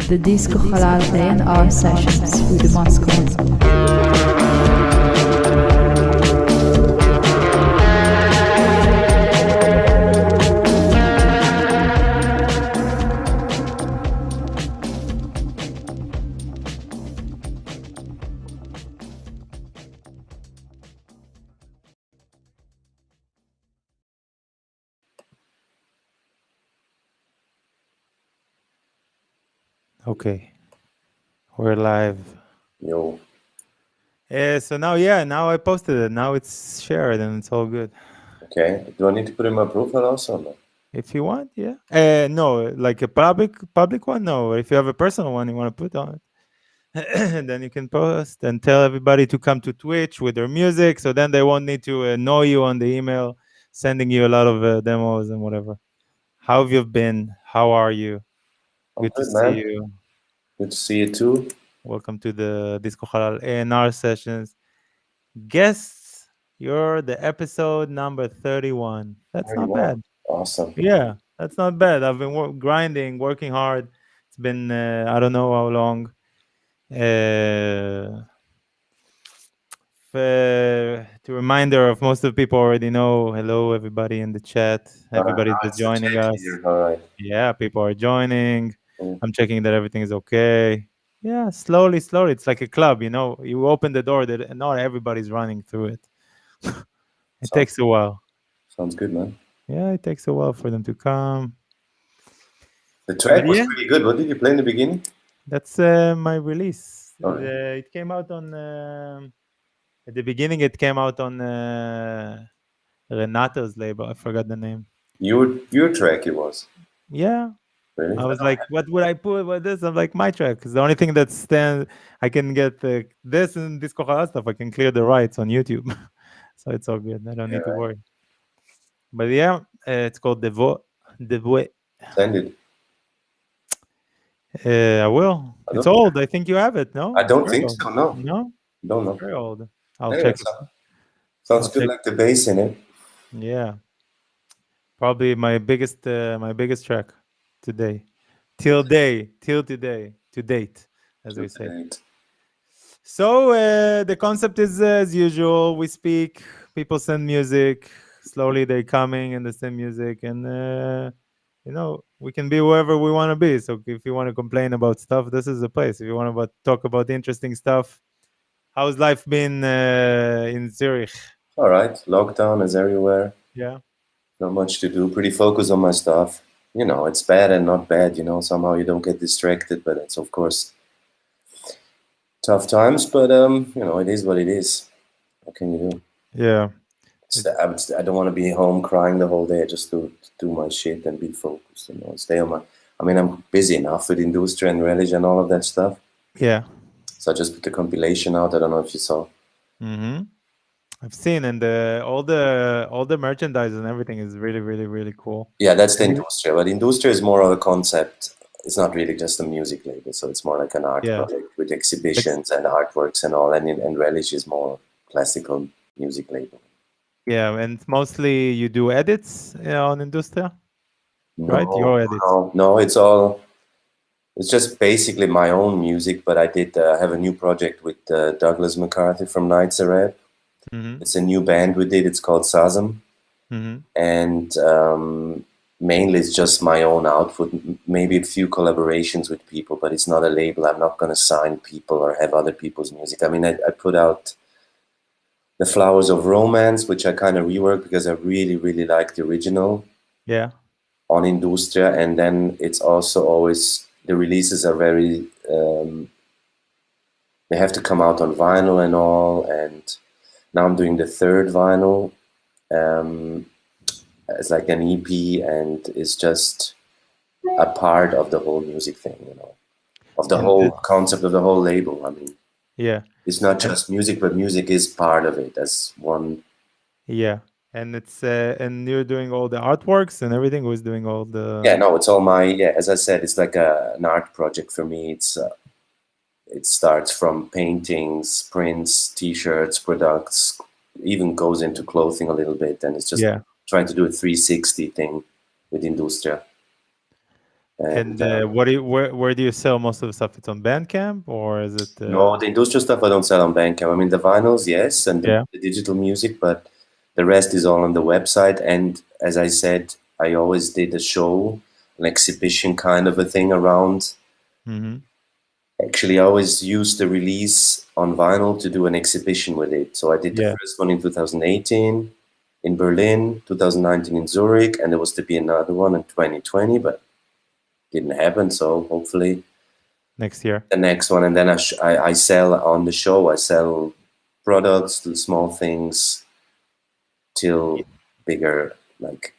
the Disco Halal A&R sessions with the Moscow. Okay, we're live. Yo. So now I posted it. Now it's shared and it's all good. Okay. Do I need to put in my profile also? No. If you want, yeah. No, like a public one. No, if you have a personal one you want to put on it, then you can post and tell everybody to come to Twitch with their music. So then they won't need to annoy you on the email, sending you a lot of demos and whatever. How have you been? How are you? I'm Good to good, see man. you. Good to see you too. Welcome to the Disco Halal A&R sessions. Guests, you're the episode number 31. That's not 31. bad. Awesome. Yeah, that's not bad. I've been grinding, working hard. It's been, I don't know how long. To reminder of most of the people already know, hello, everybody in the chat. Everybody Now that's it's the joining chat us. here. All right. Yeah, people are joining. Mm. I'm checking that everything is okay. Yeah, slowly. It's like a club, You open the door, and not everybody's running through it. It takes a while. Sounds good, man. Yeah, it takes a while for them to come. The track But was yeah. pretty good. What did you play in the beginning? That's my release. Alright. It came out on at the beginning. It came out on Renato's label. I forgot the name. Your track it was. Yeah. Really? I was like, what would I put with this? I'm like, my track. Because the only thing that stands, I can get this and Disco Halal stuff. I can clear the rights on YouTube. So it's all good. I don't need to worry. But yeah, it's called Devo. Send it. I will. It's old. I think you have it, no? I don't It's think old. so, no. No? Don't know. It's very old. I'll Anyway, check it. sounds good, like the bass in it. Yeah. Probably my biggest track today. Till today, to date, as we say. So the concept is as usual. We speak, people send music. Slowly they're coming and they send music, and we can be wherever we want to be. So if you want to complain about stuff, this is the place. If you want to talk about interesting stuff, how's life been in Zurich? All right, lockdown is everywhere. Yeah. Not much to do. Pretty focused on my stuff. It's bad and not bad. Somehow you don't get distracted, but it's of course tough times. But it is what it is. What can you do? Yeah. I don't want to be home crying the whole day. Just to do my shit and be focused. Stay on my. I mean, I'm busy enough with industry and religion and all of that stuff. Yeah. So I just put the compilation out. I don't know if you saw. Mm-hmm. I've seen, and all the merchandise and everything is really, really, really cool. Yeah, that's the industry. But industry is more of a concept. It's not really just a music label, so it's more like an art project with exhibitions and artworks and all. And Relish is more classical music label. Yeah, and mostly you do edits on Industria, right? Your edits. No, it's just basically my own music. But I did have a new project with Douglas McCarthy from Nights Arab. Mm-hmm. It's a new band we did. It's called Sazam. Mm-hmm. And mainly it's just my own output, maybe a few collaborations with people, but it's not a label. I'm not going to sign people or have other people's music. I mean, I put out The Flowers of Romance, which I kind of reworked because I really, really like the original. Yeah. On Industria. And then it's also always, the releases are very, they have to come out on vinyl and all. And now I'm doing the third vinyl. It's like an EP, and it's just a part of the whole music thing, of the whole concept of the whole label. I mean, yeah, it's not just music, but music is part of it as one. Yeah, and it's and you're doing all the artworks and everything. Who's doing all the? Yeah, no, it's all my. Yeah, as I said, it's like an art project for me. It starts from paintings, prints, T-shirts, products, even goes into clothing a little bit, and it's just trying to do a 360 thing with Industria. And And what do you, where do you sell most of the stuff? It's on Bandcamp or is it? no, the industrial stuff I don't sell on Bandcamp. I mean, the vinyls, yes, and Yeah. the digital music, but the rest is all on the website. And as I said, I always did a show, an exhibition kind of a thing around. Mm-hmm. Actually, I always used the release on vinyl to do an exhibition with it. So I did the Yeah. first one in 2018 in Berlin, 2019 in Zurich, and there was to be another one in 2020, but didn't happen. So hopefully Next year. the next one. And then I sell on the show, I sell products to small things till bigger, like,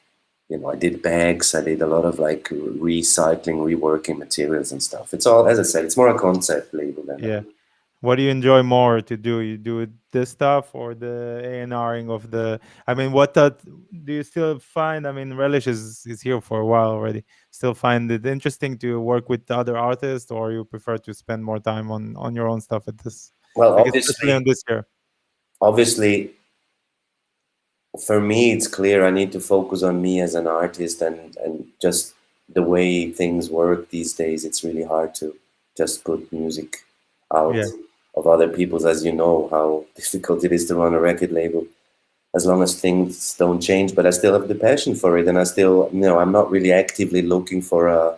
I did bags, I did a lot of like recycling, reworking materials and stuff. It's all, as I said, it's more a concept label than Yeah. What do you enjoy more to do? You do this stuff or the A&Ring of the? I mean, what that do you still find? I mean, Relish is here for a while already. Still find it interesting to work with other artists, or you prefer to spend more time on your own stuff at this? well, Like especially on this year. obviously, for me, it's clear I need to focus on me as an artist and just the way things work these days. It's really hard to just put music out Yeah, of other people's, as you know, how difficult it is to run a record label as long as things don't change. But I still have the passion for it, and I still, I'm not really actively looking for a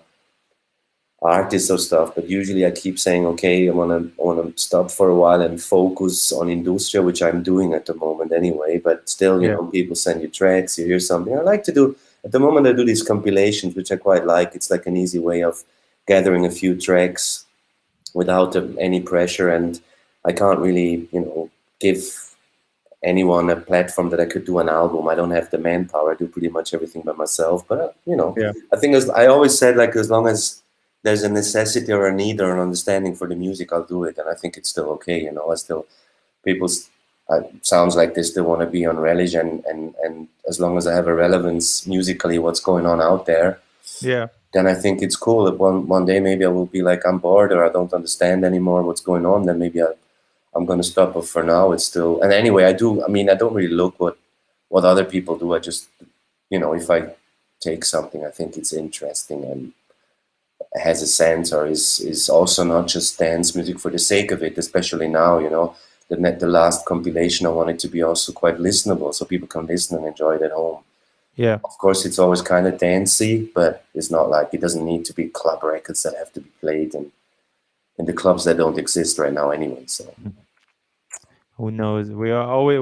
artists or stuff, but usually I keep saying, okay, I want to stop for a while and focus on Industria, which I'm doing at the moment anyway. But still, yeah, people send you tracks, you hear something. I like to do at the moment. I do these compilations, which I quite like. It's like an easy way of gathering a few tracks without any pressure, and I can't really, give anyone a platform that I could do an album. I don't have the manpower. I do pretty much everything by myself. But yeah, I think as I always said, like as long as there's a necessity or a need or an understanding for the music, I'll do it, and I think it's still okay. I still people sounds like they still want to be on Relish, and as long as I have a relevance musically, what's going on out there, yeah, then I think it's cool. If one day maybe I will be like I'm bored or I don't understand anymore what's going on, then maybe I'm going to stop. But for now, it's still. And anyway, I do. I mean, I don't really look what other people do. I just, if I take something, I think it's interesting and has a sense, or is also not just dance music for the sake of it. Especially now, the last compilation, I want it to be also quite listenable, so people can listen and enjoy it at home. yeah. Of course, it's always kind of dancey, but it's not like it doesn't need to be club records that have to be played in the clubs that don't exist right now anyway. So. Who knows? We are always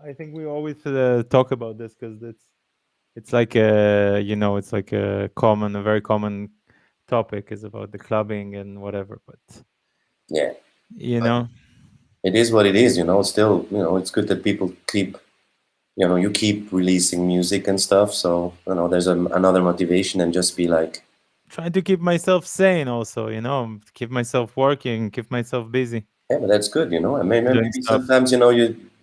I think we always talk about this because it's like it's like a very common topic is about the clubbing and whatever. But Yeah, you but know, it is what it is. Still, it's good that people keep, you keep releasing music and stuff. So, there's another motivation and just be like, trying to keep myself sane also. Keep myself working, keep myself busy yeah, but that's good. And maybe, doing maybe stuff. sometimes,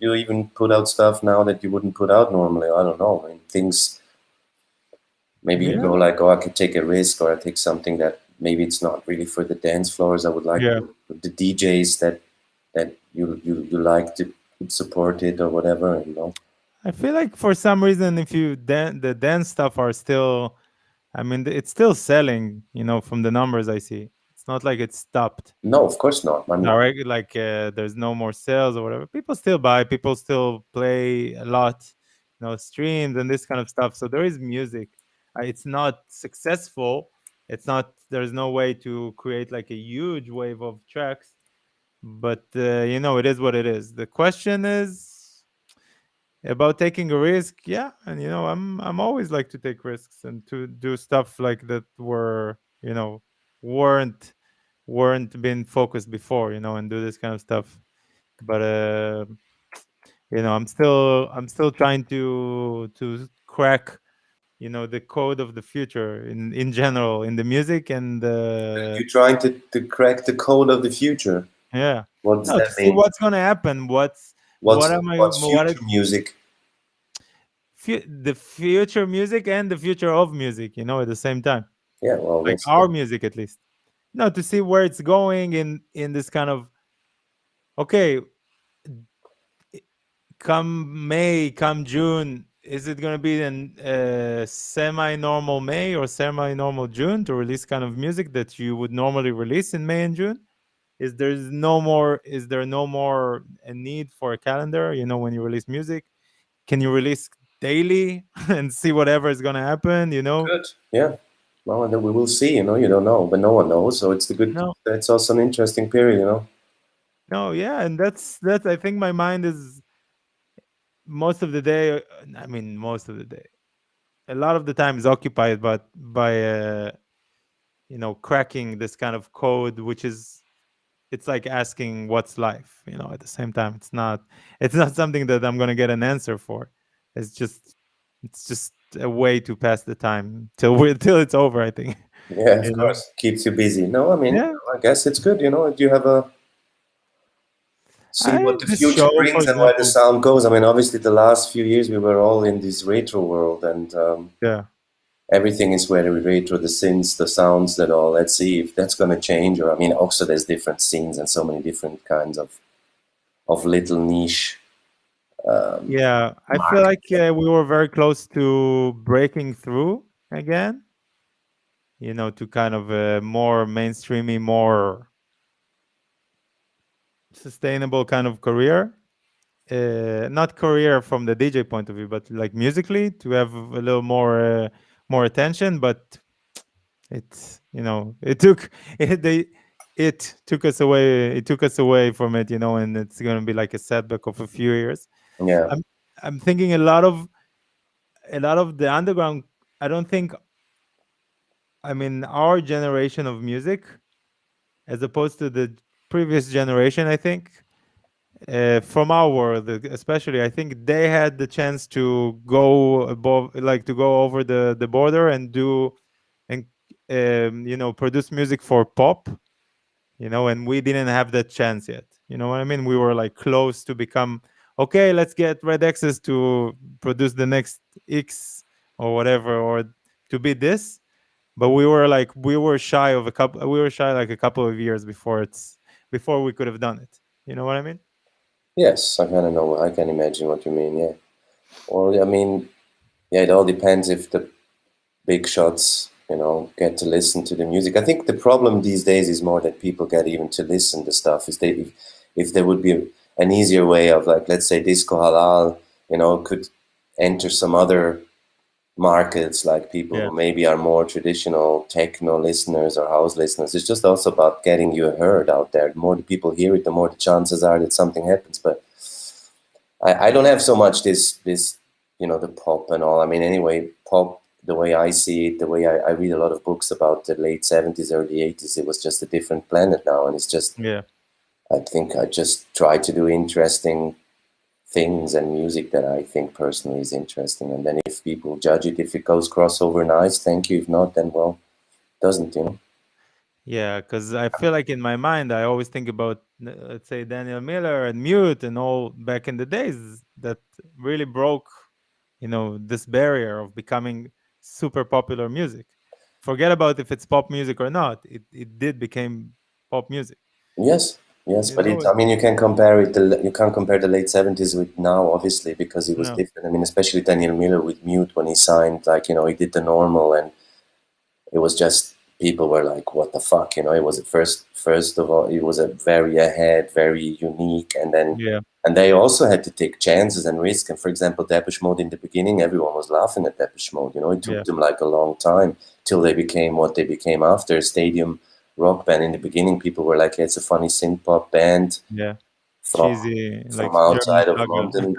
you even put out stuff now that you wouldn't put out normally. I don't know. I mean, things, maybe you Yeah, go like, oh, I could take a risk, or I take something that maybe it's not really for the dance floors. I would like yeah. the DJs that you like to support it or whatever, I feel like for some reason, if the dance stuff are still, I mean, it's still selling. From the numbers I see, it's not like it's stopped. No, of course not. I mean, Direct, like there's no more sales or whatever. People still buy. People still play a lot. Streams and this kind of stuff. So there is music. It's not successful. It's not. There's no way to create like a huge wave of tracks. But it is what it is. The question is about taking a risk. Yeah, and I'm always like to take risks and to do stuff like that weren't weren't been focused before, and do this kind of stuff. But I'm still trying to crack, the code of the future in general in the music and you're trying to crack the code of the future. yeah. What does No, to that see mean? what's gonna happen. What am I? What's future music? The future music and the future of music, at the same time, Yeah, well, like that's our music at least. No, to see where it's going in this kind of okay. Come May, come June, is it going to be in semi-normal May or semi-normal June to release kind of music that you would normally release in May and June? Is there no more a need for a calendar? You know, when you release music, can you release daily and see whatever is going to happen? You know, Good. Yeah. Well, and then we will see. You don't know, but no one knows. So it's the good. no, It's also an interesting period. no, yeah, and that's. I think my mind is most of the day. I mean, most of the day, a lot of the time is occupied, but by cracking this kind of code, which is it's like asking what's life. At the same time, it's not something that I'm gonna get an answer for. It's just a way to pass the time till it's over, I think. Yeah, of you know course. Keeps you busy. No, I mean, yeah, I guess it's good. Do you have a see I what the this future show, for brings and where the example. sound goes? I mean, obviously, the last few years we were all in this retro world, and Yeah, everything is very retro. The synths, the sounds, that all. Let's see if that's going to change. Or I mean, also there's different scenes and so many different kinds of little niche yeah, I feel like markets. we were very close to breaking through again, to kind of a more mainstreamy, more sustainable kind of career. Not career from the DJ point of view, but like musically to have a little more attention. But it's it took it took us away. It took us away from it, and it's gonna be like a setback of a few years. Yeah. I'm I'm thinking a lot of the underground. I don't think. I mean, our generation of music, as opposed to the previous generation, I think from our world especially, I think they had the chance to go above, like to go over the border and do and produce music for pop, and we didn't have that chance yet. You know what I mean? We were like close to become, okay, let's get Red X's to produce the next X or whatever, or to be this. But we were shy like a couple of years before we could have done it. You know what I mean? Yes, I kind of know. I can imagine what you mean. Yeah. Or I mean, yeah, it all depends if the big shots, get to listen to the music. I think the problem these days is more that people get even to listen to stuff. If there would be an easier way of, like, let's say Disco Halal, could enter some other markets, like people Yeah, who maybe are more traditional techno listeners or house listeners. It's just also about getting you heard out there. The more the people hear it, the more the chances are that something happens. But I don't have so much this the pop and all. I mean, anyway, pop, the way I see it, the way I read a lot of books about the late 70s, early 80s, it was just a different planet now. And it's just, yeah. I think I just try to do interesting things and music that I think personally is interesting. And then if people judge it, if it goes crossover, nice, thank you. If not, then well, doesn't. Yeah, because I feel like in my mind, I always think about, let's say, Daniel Miller and Mute and all back in the days that really broke, this barrier of becoming super popular music. Forget about if it's pop music or not. It did become pop music. Yes, yes, You but know, I mean, you can compare it. You can't compare the late 70s with now, obviously, because it was no, different. I mean, especially Daniel Miller with Mute when he signed, like, he did the normal, and it was just people were like, "What the fuck?" It was first of all, it was a very ahead, very unique, yeah, and they also had to take chances and risk. And for example, Depeche Mode in the beginning, everyone was laughing at Depeche Mode. It yeah, took them like a long time till they became what they became after a stadium rock band. In the beginning, people were like, "It's a funny synth pop band yeah. from Cheesy, like from German outside of struggle. London."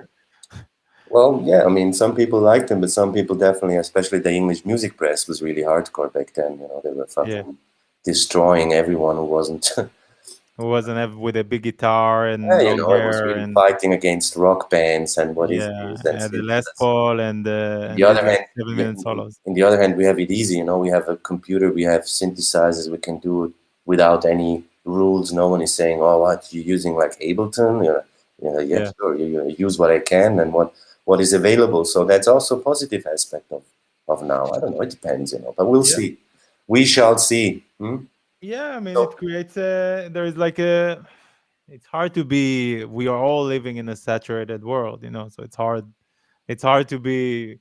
Well, yeah, I mean, some people liked them, but some people definitely, especially the English music press, was really hardcore back then. They were Yeah, fucking destroying everyone who wasn't. who wasn't with a big guitar Yeah, and long it was hair really and fighting against rock bands and what is yeah, this and and the synthesizers. Les Paul On the and did other like hand, 7 minute solos. in the other hand, we have it easy. We have a computer, we have synthesizers, we can do it without any rules. No one is saying, "Oh, what you're using, like Ableton?" Yeah, Yeah, sure. You use what I can and what is available. So that's also a positive aspect of now. I don't know. It depends, but we'll yeah. see. We shall see. Hmm? Yeah, I mean, it So creates there is like it's hard to be, we are all living in a saturated world, so it's hard it's hard to be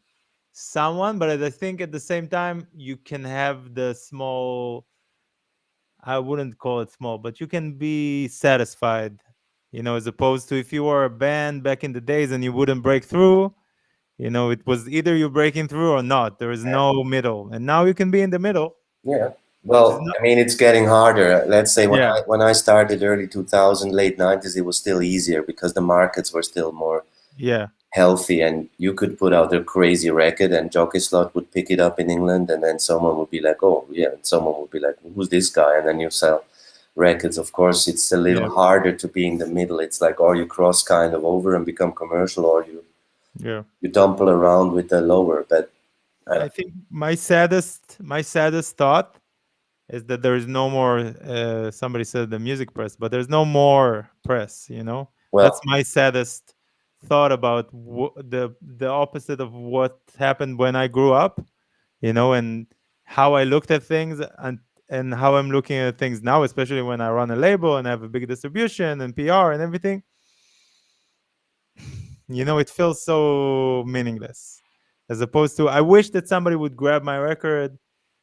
someone, but I think at the same time you can have the small, I wouldn't call it small, but you can be satisfied, as opposed to if you were a band back in the days and you wouldn't break through, it was either you're breaking through or not. There is no middle. And now you can be in the middle, Yeah. which is Well, not, I mean, it's getting harder. Let's say yeah, when I started early 2000, late 90s, it was still easier because the markets were still more yeah, healthy, and you could put out a crazy record and Jockey Slot would pick it up in England, and then someone would be like, oh yeah, and someone would be like, who's this guy? And then you sell records. Of course, it's a little yeah, harder to be in the middle. It's like, or you cross kind of over and become commercial, or yeah. you dumple around with the lower. But I think my saddest thought is that there is no more, somebody said the music press, but there's no more press, that's well, my saddest thought about the opposite of what happened when I grew up, and how I looked at things, and how I'm looking at things now, especially when I run a label and have a big distribution and PR and everything. It feels so meaningless, as opposed to, I wish that somebody would grab my record.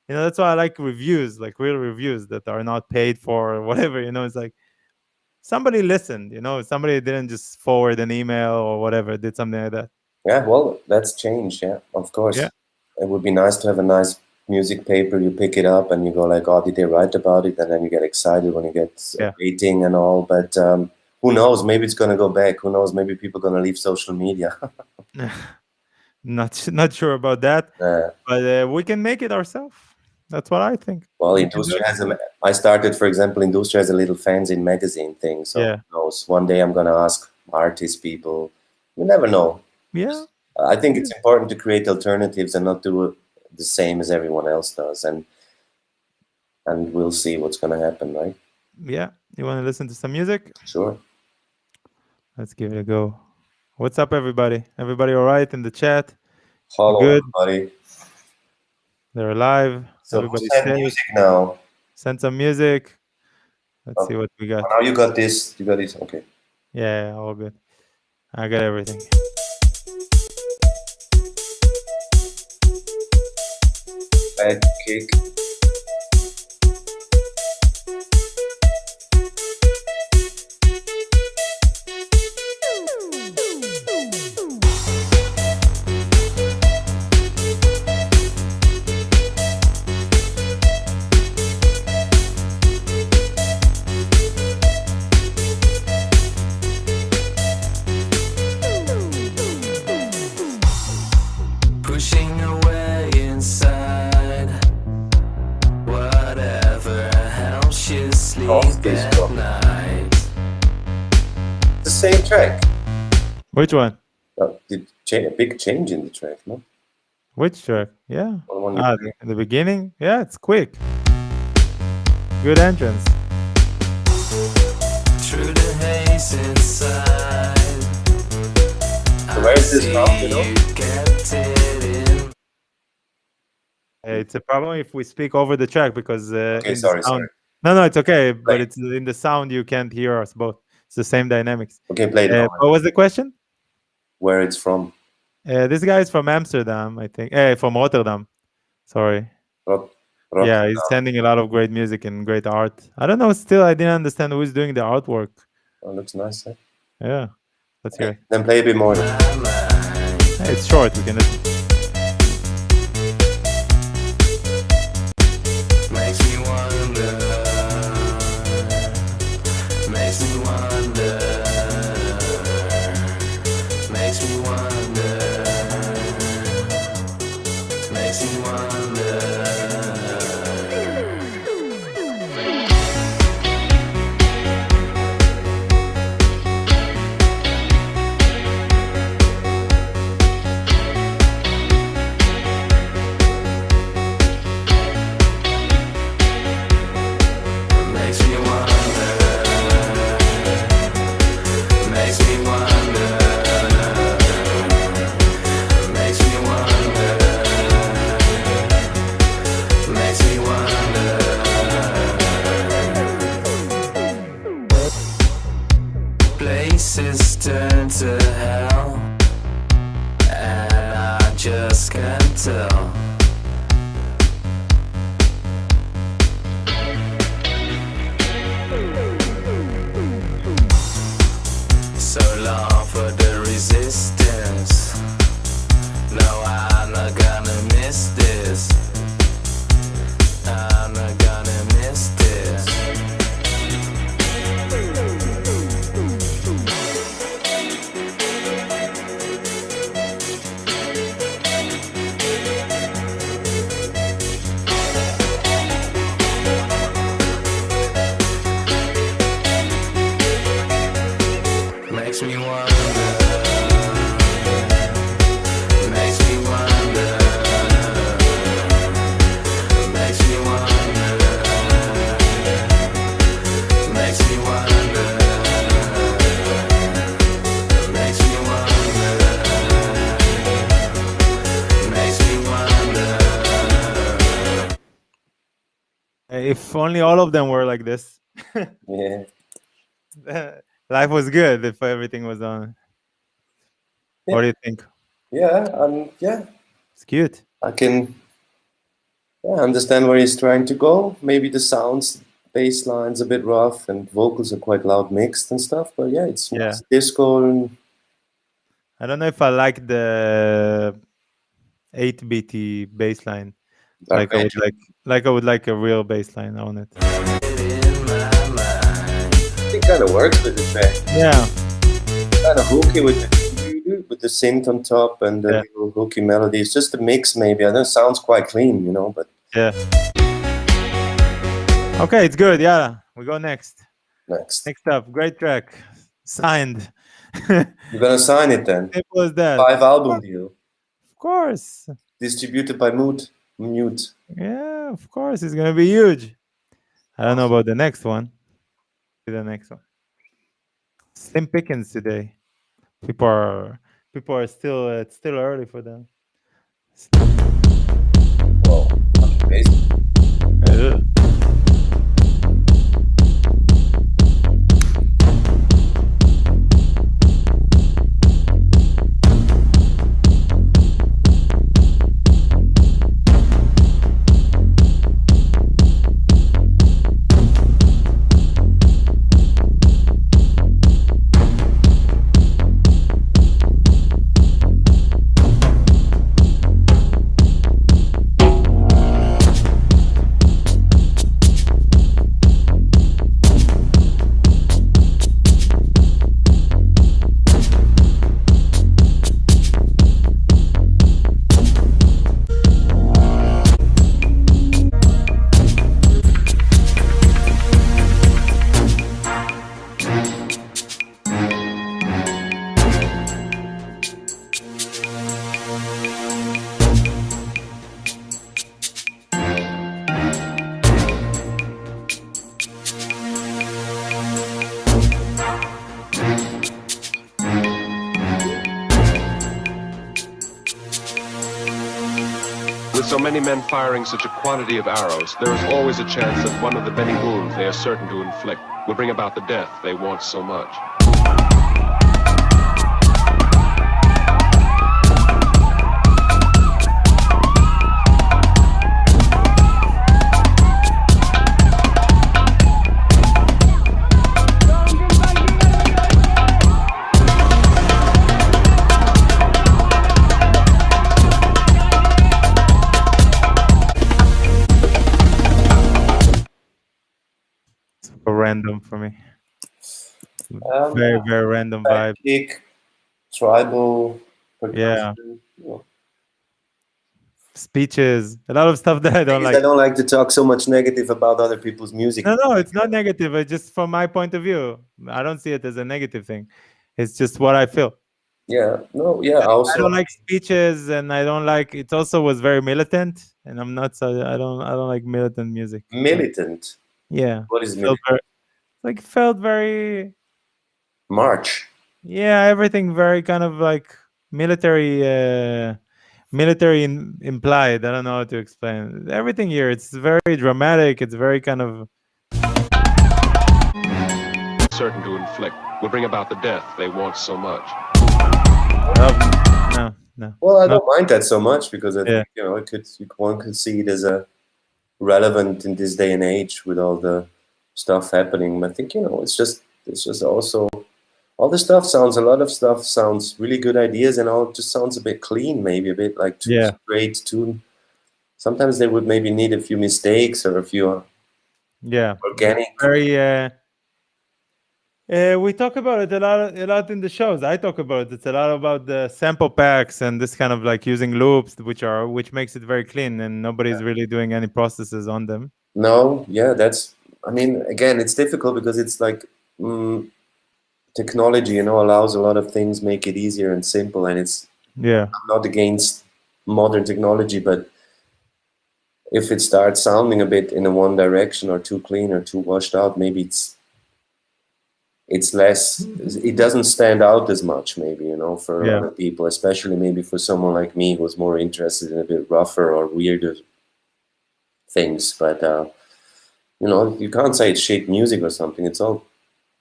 That's why I like reviews, like real reviews that are not paid for or whatever. It's like somebody listened, somebody didn't just forward an email or whatever, did something like that. yeah, well, that's changed. Yeah, of Yeah, course. It would be nice to have a nice music paper. You pick it up and you go like, oh, did they write about it? And then you get excited when you get a yeah. rating and all. But who knows? Maybe it's going to go back. Who knows? Maybe people are going to leave social media. Not sure about that, but we can make it ourselves. That's what I think. Well, We can do Industry it. has I started, for example, Industry has a little fanzine magazine thing. So Yeah, who knows? One day I'm going to ask artists, people. You never know. yeah, I think it's important to create alternatives and not do the same as everyone else does. And we'll see what's going to happen, right? yeah. You want to listen to some music? Sure. Let's give it a go. What's up, everybody? Everybody all right in the chat? Hello, Good. everybody. They're alive. So who Everybody's sent safe. music now? Send some music. Let's see what we got. Now you got this. You got this. Okay. Yeah, all good. I got everything. Back kick. Pushing away inside whatever helps you sleep at night. The same track. Which one? A big change in the track, no? Which track? Yeah. The one you played. The beginning? Yeah, it's quick. Good entrance. Through the haze inside. So where is this now, you know? You kept it in. It's a problem if we speak over the track because Okay, in sorry, the sound. sorry. No, it's okay. But Play. it's in the sound you can't hear us both. It's the same dynamics. Okay, play it. What was the question? Where it's from? This guy is from Amsterdam, I think. From Rotterdam. Sorry. Yeah, he's sending a lot of great music and great art. I don't know. Still, I didn't understand who's doing the artwork. Oh, looks nice. Eh? Yeah, let's hear it. Then play a bit more. Hey, it's short. We can listen. Makes me wonder. Makes me wonder. Makes me wonder. Makes me wonder. Makes me wonder. Makes me wonder. Makes me wonder. Makes me wonder. Places turn to hell just can't tell. So long for the resistance. No, I'm not gonna miss this. I'm not gonna miss this. Makes me wonder. Makes me wonder. Makes me wonder. Makes me wonder. Makes me wonder. Makes me wonder. If only all of them were like this. Yeah. Life was good if everything was on. What do you think? Yeah. Yeah. It's cute. I can understand where he's trying to go. Maybe the sounds, bass line's a bit rough, and vocals are quite loud mixed and stuff. But yeah, it's disco. And I don't know if I like the 8-bit bass line. Like I would like a real bass line on it. it kind of works with the track. Yeah. Kind of hooky with the synth on top and the little hooky melody. It's just a mix, maybe. I know it sounds quite clean, but Yeah. Okay, it's good. Yeah, we go next. next. Next up, great track, signed. You're gonna sign it then. Simple as that. 5-album deal, Of course. distributed by Mute. Yeah, of course, it's gonna be huge. I don't know about the next one. The next one. Slim pickings today. People are still. It's still early for them. Whoa, amazing. Yeah. With so many men firing such a quantity of arrows, there is always a chance that one of the many wounds they are certain to inflict will bring about the death they want so much. Random for me. Very, very random vibe. Kick, tribal, percussion. Speeches, a lot of stuff that I don't like. I don't like to talk so much negative about other people's music. No, it's not negative. It's just from my point of view. I don't see it as a negative thing. It's just what I feel. I don't like speeches, and I don't like. It also was very militant, and I'm not. So I don't like militant music. Militant. Yeah. What is militant? Felt very march. Yeah, everything very kind of like military implied. I don't know how to explain everything here. It's very dramatic. It's very kind of certain to inflict will bring about the death they want so much. No, No. Well, I No. don't mind that so much because I Yeah. think one could see it as a relevant in this day and age with all the stuff happening. I think it's just also all the stuff sounds a lot of stuff sounds really good ideas and all just sounds a bit clean, maybe a bit like too Yeah. straight, too. Sometimes they would maybe need a few mistakes or a few Yeah. organic. Very. We talk about it a lot in the shows. I talk about it. It's a lot about the sample packs and this kind of like using loops, which makes it very clean, and nobody's really doing any processes on them. No, yeah, I mean, again, it's difficult because it's like technology, allows a lot of things, make it easier and simple. And Yeah. I'm not against modern technology, but if it starts sounding a bit in a one direction or too clean or too washed out, maybe it's less, it doesn't stand out as much, maybe, for a Yeah. lot of people, especially maybe for someone like me who's more interested in a bit rougher or weirder things. But, you can't say it's shit music or something. It's all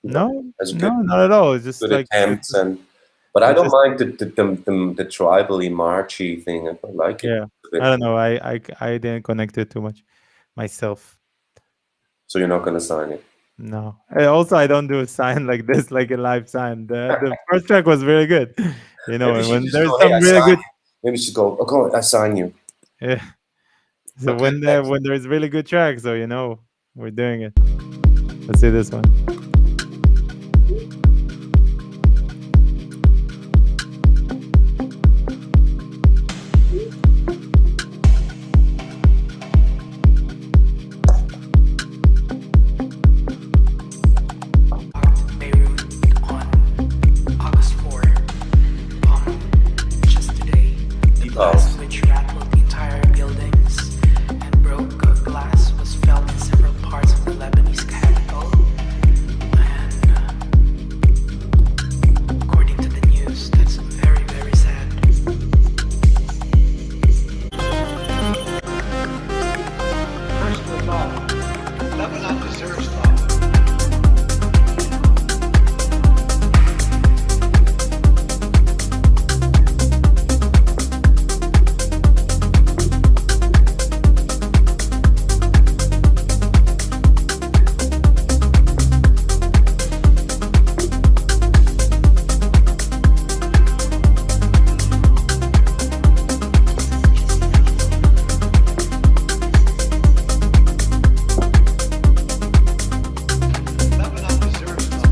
No, as no, good, not at all. It's just good like attempts. But I it's don't just mind the tribally marchy thing. I quite like it yeah. a bit. I don't know. I didn't connect it too much myself. So you're not going to sign it. No. Also, I don't do a sign like this, like a live sign. The first track was very good, Maybe and she when just there's go, hey, some I really sign good, you. Maybe she go, okay, I sign you. yeah. So Okay, thanks. when there's really good tracks, so we're doing it. Let's see this one. Beirut on August 4. Just today, the blast which rattled the entire buildings and broke glass was felt in several parts of the Lebanese capital. And according to the news, that's very, very sad. First of all, Lebanon deserves love. Lebanon deserves love. Lebanon deserves love.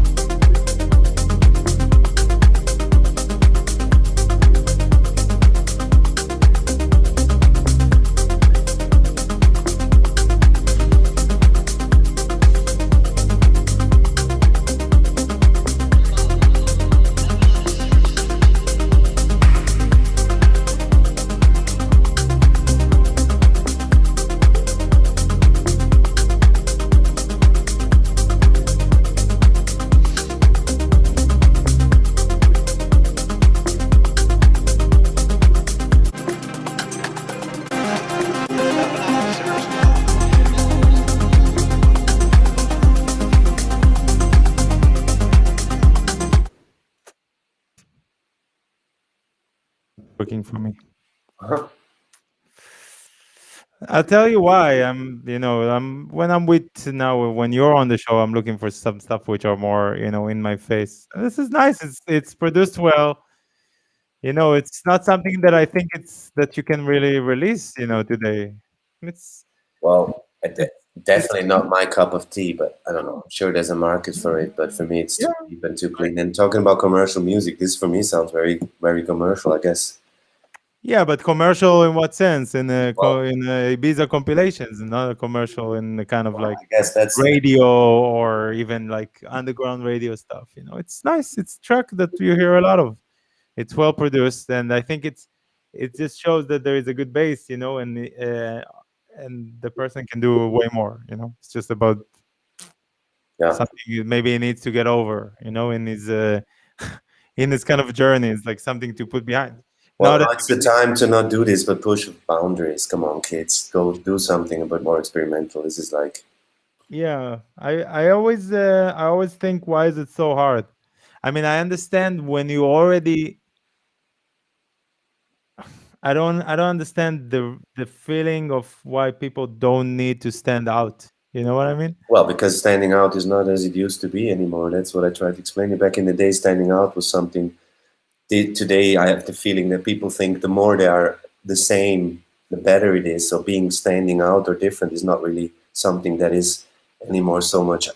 Working for me. Uh-huh. I'll tell you why. I'm when I'm with now when you're on the show, I'm looking for some stuff which are more, in my face. This is nice. It's produced well. It's not something that I think it's that you can really release, today. It's Well, it, it's definitely not my cup of tea, but I don't know. I'm sure there's a market for it, but for me, it's yeah. too deep and too clean. And talking about commercial music, this for me sounds very, very commercial, I guess. Yeah, but commercial in what sense? Well, In Ibiza compilations, not a commercial in the kind of like I guess that's radio or even like underground radio stuff. It's nice. It's track that you hear a lot of. It's well produced, and I think it just shows that there is a good bass, and the person can do way more. It's just about yeah. something maybe he needs to get over. In his in his kind of journey. It's like something to put behind. Well, Not now it's the time to not do this, but push boundaries. Come on, kids, go do something a bit more experimental. This is like, Yeah, I always think, why is it so hard? I mean, I understand when you already I don't understand the feeling of why people don't need to stand out. You know what I mean? Well, because standing out is not as it used to be anymore. That's what I tried to explain. Back in the day, standing out was something. Today, I have the feeling that people think the more they are the same, the better it is. So being standing out or different is not really something that is anymore so much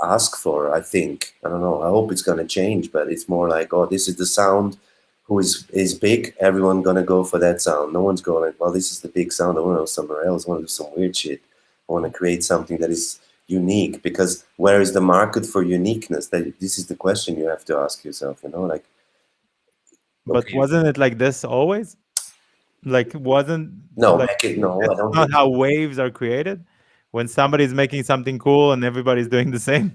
asked for. I think. I don't know. I hope it's gonna change, but it's more like, oh, this is the sound. Who is big? Everyone gonna go for that sound. No one's going like, well, this is the big sound. I want to go somewhere else. I want to do some weird shit. I want to create something that is unique. Because where is the market for uniqueness? That this is the question you have to ask yourself. Like, But okay, wasn't it like this always? Like, wasn't no, like make it. No, I that's don't not think how so. waves are created? When somebody's making something cool and everybody's doing the same,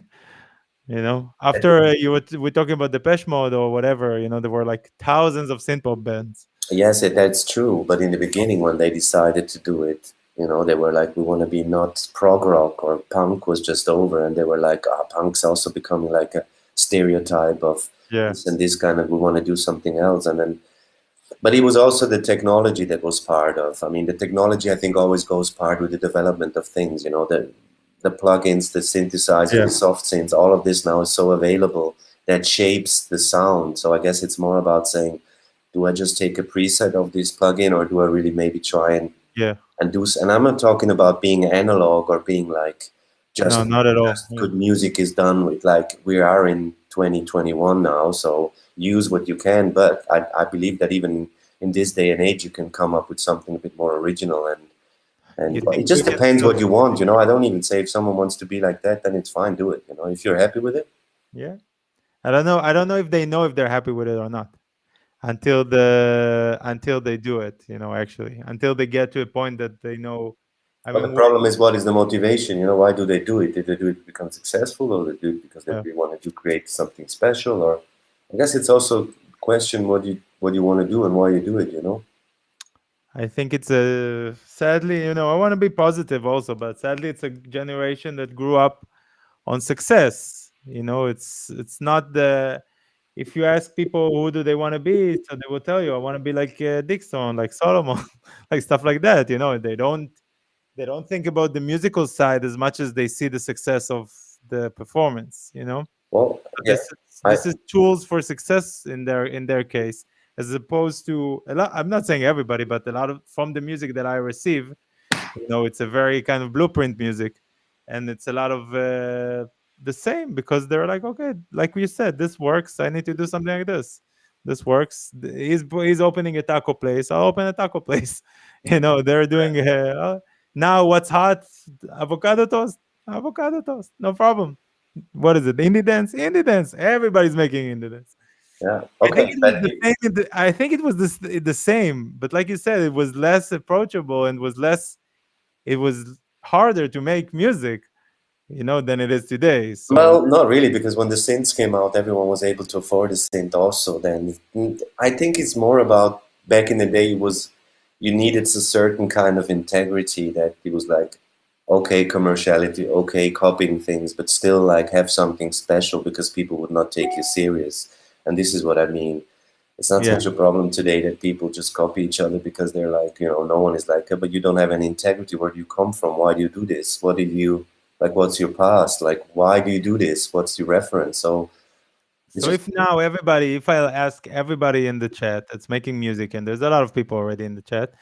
After we're talking about Depeche Mode or whatever, there were like thousands of synth-pop bands. Yes, that's true. But in the beginning, when they decided to do it, they were like, we want to be not prog rock or punk was just over. And they were like, punk's also becoming like a stereotype of Yeah, this and this kind of, we want to do something else. And then, but it was also the technology that was part of. I mean, the technology, I think, always goes part with the development of things, the plugins, the synthesizers, yeah. the soft synths, all of this now is so available that shapes the sound. So I guess it's more about saying, do I just take a preset of this plugin or do I really maybe try Yeah. and and I'm not talking about being analog or being like No, just not at all. just Yeah. good music is done with, like, we are in 2021 now, so use what you can, but I believe that even in this day and age you can come up with something a bit more original You and think it we just can depends still what you want. I don't even say if someone wants to be like that, then it's fine, do it. If you're happy with it. Yeah. I don't know. I don't know if they know if they're happy with it or not until they do it, actually. Until they get to a point that they know. I But the mean, problem is, what is the motivation? Why do they do it? Did they do it to become successful, or they do it because they yeah. really wanted to create something special? Or I guess it's also question what you want to do and why you do it. I think it's a sadly, I want to be positive also, but sadly, it's a generation that grew up on success. It's not the. If you ask people who do they want to be, so they will tell you, I want to be like Dixon, like Solomon, like stuff like that. They don't think about the musical side as much as they see the success of the performance. Well, But yeah, I this is tools for success in their case, as opposed to a lot. I'm not saying everybody, but a lot of from the music that I receive, it's a very kind of blueprint music, and it's a lot of the same, because they're like, okay, like we said, this works. I need to do something like this. This works. He's opening a taco place. I'll open a taco place. They're doing now what's hot? Avocado toast. Avocado toast. No problem. What is it? Indie dance. Indie dance. Everybody's making indie dance. yeah, I think okay, it was but the same. I think it was the same, but like you said, it was less approachable and was less. It was harder to make music, than it is today. So well, not really, because when the synths came out, everyone was able to afford a synth also. Then I think it's more about back in the day, you needed a certain kind of integrity that it was like, okay, commerciality, okay, copying things, but still like have something special because people would not take you serious. And this is what I mean. It's not yeah. such a problem today that people just copy each other because they're like, no one is like, but you don't have any integrity. Where do you come from? Why do you do this? What did you like? What's your past? Like, why do you do this? What's your reference? So it's So just, if now if I'll ask everybody in the chat that's making music, and there's a lot of people already in the chat,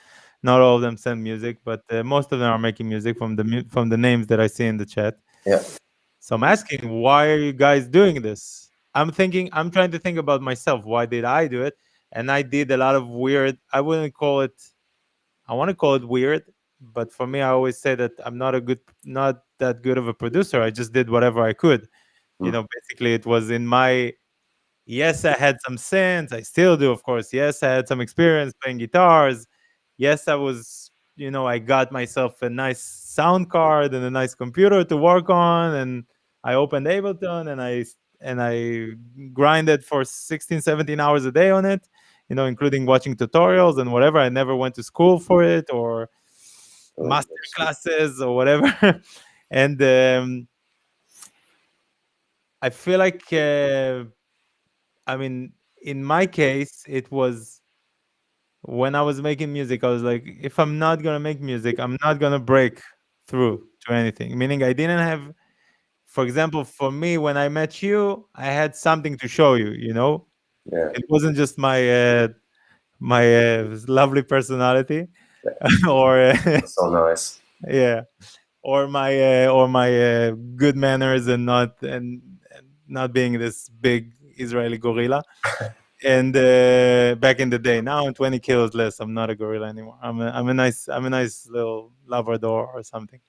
not all of them send music, but most of them are making music from the names that I see in the chat. yeah. So I'm asking, why are you guys doing this? I'm trying to think about myself. Why did I do it? And I did a lot of weird. I wouldn't call it. I want to call it weird, but for me, I always say that I'm not that good of a producer. I just did whatever I could. Mm. Basically, it was in my. Yes, I had some sense. I still do, of course. Yes, I had some experience playing guitars. Yes, I got myself a nice sound card and a nice computer to work on, and I opened Ableton and I grinded for 16, 17 hours a day on it, including watching tutorials and whatever. I never went to school for it or Oh, master that's good. classes or whatever. And I feel like, I mean, in my case, it was when I was making music, I was like, if I'm not gonna make music, I'm not gonna break through to anything. Meaning, I didn't have, for example, for me, when I met you, I had something to show you. Yeah, It wasn't just my lovely personality, or that's so nice. yeah, or my good manners, and not being this big Israeli gorilla. And back in the day, now I'm 20 kilos less. I'm not a gorilla anymore. I'm a nice little Labrador or something.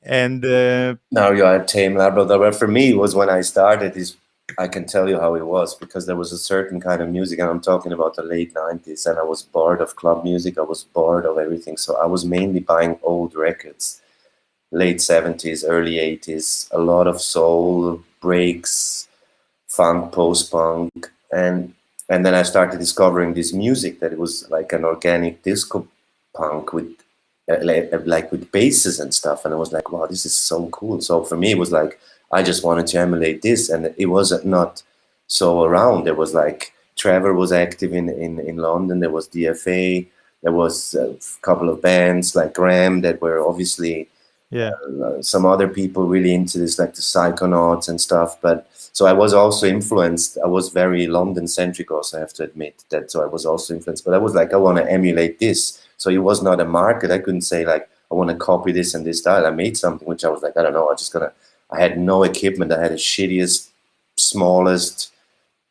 And Now you're a tame Labrador. But for me, it was when I started. Is I can tell you how it was because there was a certain kind of music, and I'm talking about the late '90s, and I was bored of club music. I was bored of everything, so I was mainly buying old records, late '70s, early '80s, a lot of soul, breaks, funk, post-punk, and then I started discovering this music that it was like an organic disco punk with like with basses and stuff, and I was like, wow, this is so cool. So for me, it was like I just wanted to emulate this, and it was not so around. There was like Trevor was active in London. There was DFA. There was a couple of bands like Graham that were obviously yeah, some other people really into this, like the Psychonauts and stuff. But so I was also influenced. I was very London centric, also, I have to admit that. So I was also influenced. But I was like, I want to emulate this. So it was not a market. I couldn't say like I want to copy this and this style. I made something which I was like, I don't know. I had no equipment. I had the shittiest, smallest.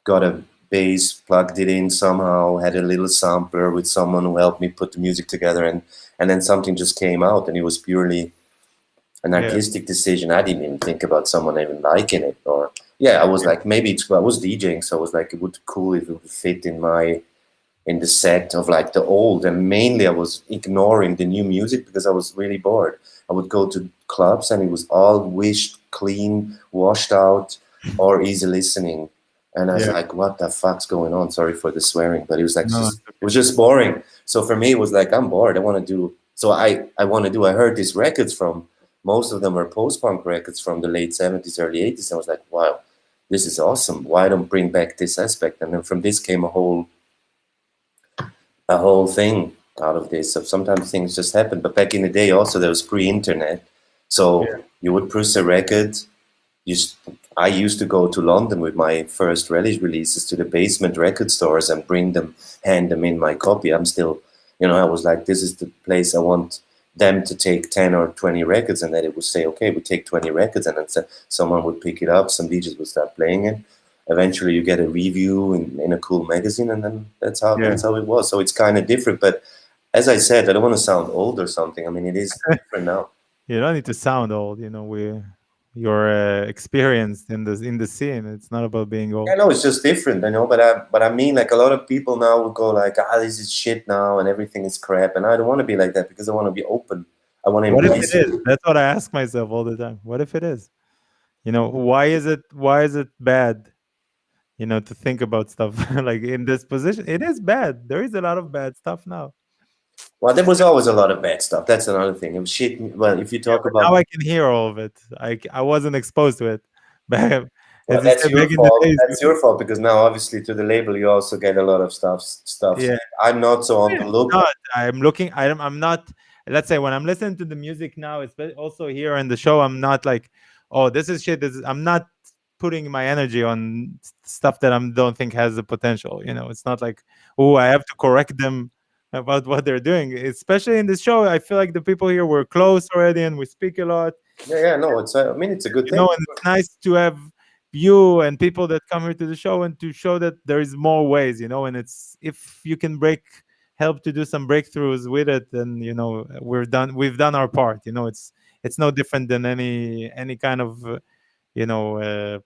Got a bass, plugged it in somehow. Had a little sampler with someone who helped me put the music together, and then something just came out, and it was purely an yeah, artistic decision. I didn't even think about someone even liking it, or yeah, I was like, maybe I was DJing, so I was like, it would cool if it would fit in the set of like the old, and mainly I was ignoring the new music because I was really bored. I would go to clubs and it was all wished clean, washed out, or easy listening, and I was yeah. like, what the fuck's going on? Sorry for the swearing, but it was like No, just it was just boring. So for me, it was like I'm bored. I want to do. So I want to do. I heard these records from most of them were post-punk records from the late '70s, early '80s. I was like, wow, this is awesome. Why don't bring back this aspect? And then from this came a whole thing out of this. So sometimes things just happen. But back in the day, also there was pre-internet, so yeah, you would press a record. You, I used to go to London with my first relish releases to the basement record stores and hand them in my copy. I'm still, I was like, this is the place I want them to take 10 or 20 records, and then it would say, okay, we take 20 records, and then someone would pick it up, some DJs would start playing it. Eventually you get a review in a cool magazine, and then that's yeah. how it was. So it's kind of different, but as I said, I don't want to sound old or something. I mean, it is different now. You don't need to sound old. You're experienced in the scene. It's not about being I old. know it's just different, but I mean, like a lot of people now will go like, this is shit now, and everything is crap, and I don't want to be like that because I want to be open. I want to What if embrace it it. is? That's what I ask myself all the time. What if it is? Why is it bad? To think about stuff like in this position, it is bad. There is a lot of bad stuff now. Well, there was always a lot of bad stuff. That's another thing. It was shit. Well, if you Yeah, talk but now about, I can hear all of it. I wasn't exposed to it. Back, well, as you that's said, your back in the fault. days. That's your fault because now, obviously, to the label, you also get a lot of stuff. Yeah. I'm not so on the It's look. not. I'm looking. I'm not. Let's say when I'm listening to the music now, it's also here in the show. I'm not like, oh, this is shit. I'm not putting my energy on stuff that I don't think has the potential. It's not like, oh, I have to correct them about what they're doing. Especially in this show, I feel like the people here were close already, and we speak a lot. Yeah, no. I mean, it's a good thing. And it's nice to have you and people that come here to the show and to show that there is more ways, and it's if you can help to do some breakthroughs with it, then we've done our part. It's no different than any kind of you know uh,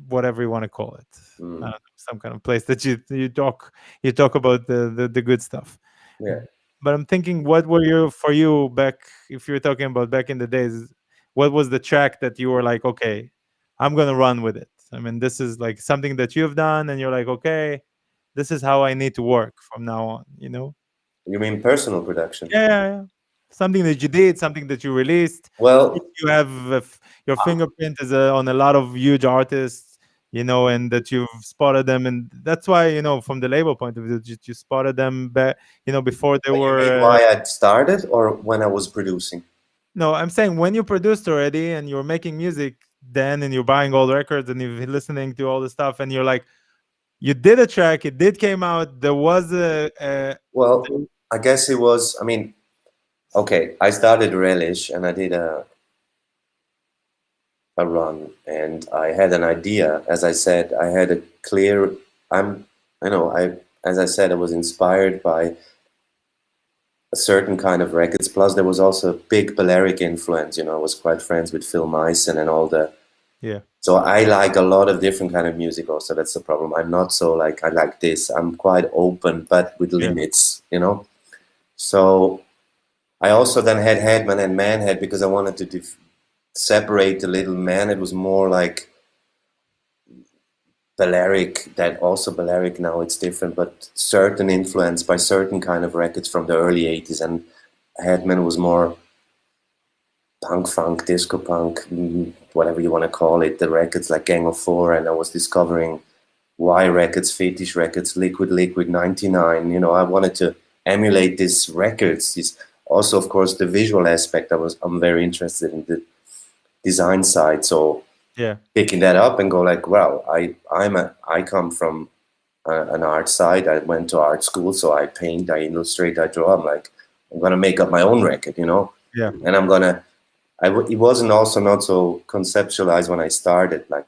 whatever you want to call it. I don't know, some kind of place that you talk about the good stuff. Yeah. But I'm thinking, what were you for you back? If you're talking about back in the days, what was the track that you were like, okay, I'm gonna run with it? I mean, this is like something that you've done, and you're like, okay, this is how I need to work from now on. You mean personal production? Yeah, yeah, yeah. Something that you did, something that you released. Well, You have your fingerprint is on a lot of huge artists. and that you've spotted them, and that's why, from the label point of view, you spotted them back, before they But you were. mean why I started or when I was producing? No, I'm saying when you produced already and you're making music then, and you're buying all the records and you're listening to all the stuff, and you're like, you did a track, it did came out, there was Well, I guess it was. I mean, okay, I started Relish and I did a run, and I had an idea. As I said, I had a clear. I'm. I know. As I said, I was inspired by a certain kind of records. Plus, there was also a big Balearic influence. I was quite friends with Phil Meissen and all the. yeah, So I like a lot of different kind of music. Also, that's the problem. I'm not so like I like this. I'm quite open, but with yeah, limits. So I also then had Headman and Manhead because I wanted to separate a little. Man, it was more like Balearic, that also Balearic now it's different, but certain influence by certain kind of records from the early 80s, and Headman was more punk, funk, disco punk, whatever you want to call it, the records like Gang of Four, and I was discovering Y records, Fetish records, Liquid 99, I wanted to emulate these records. Also, of course, the visual aspect, I'm very interested in the design side, so yeah, picking that up and go like, well, I come from an art side. I went to art school, so I paint, I illustrate, I draw. I'm like, I'm gonna make up my own record, yeah, and it wasn't also not so conceptualized when I started. Like,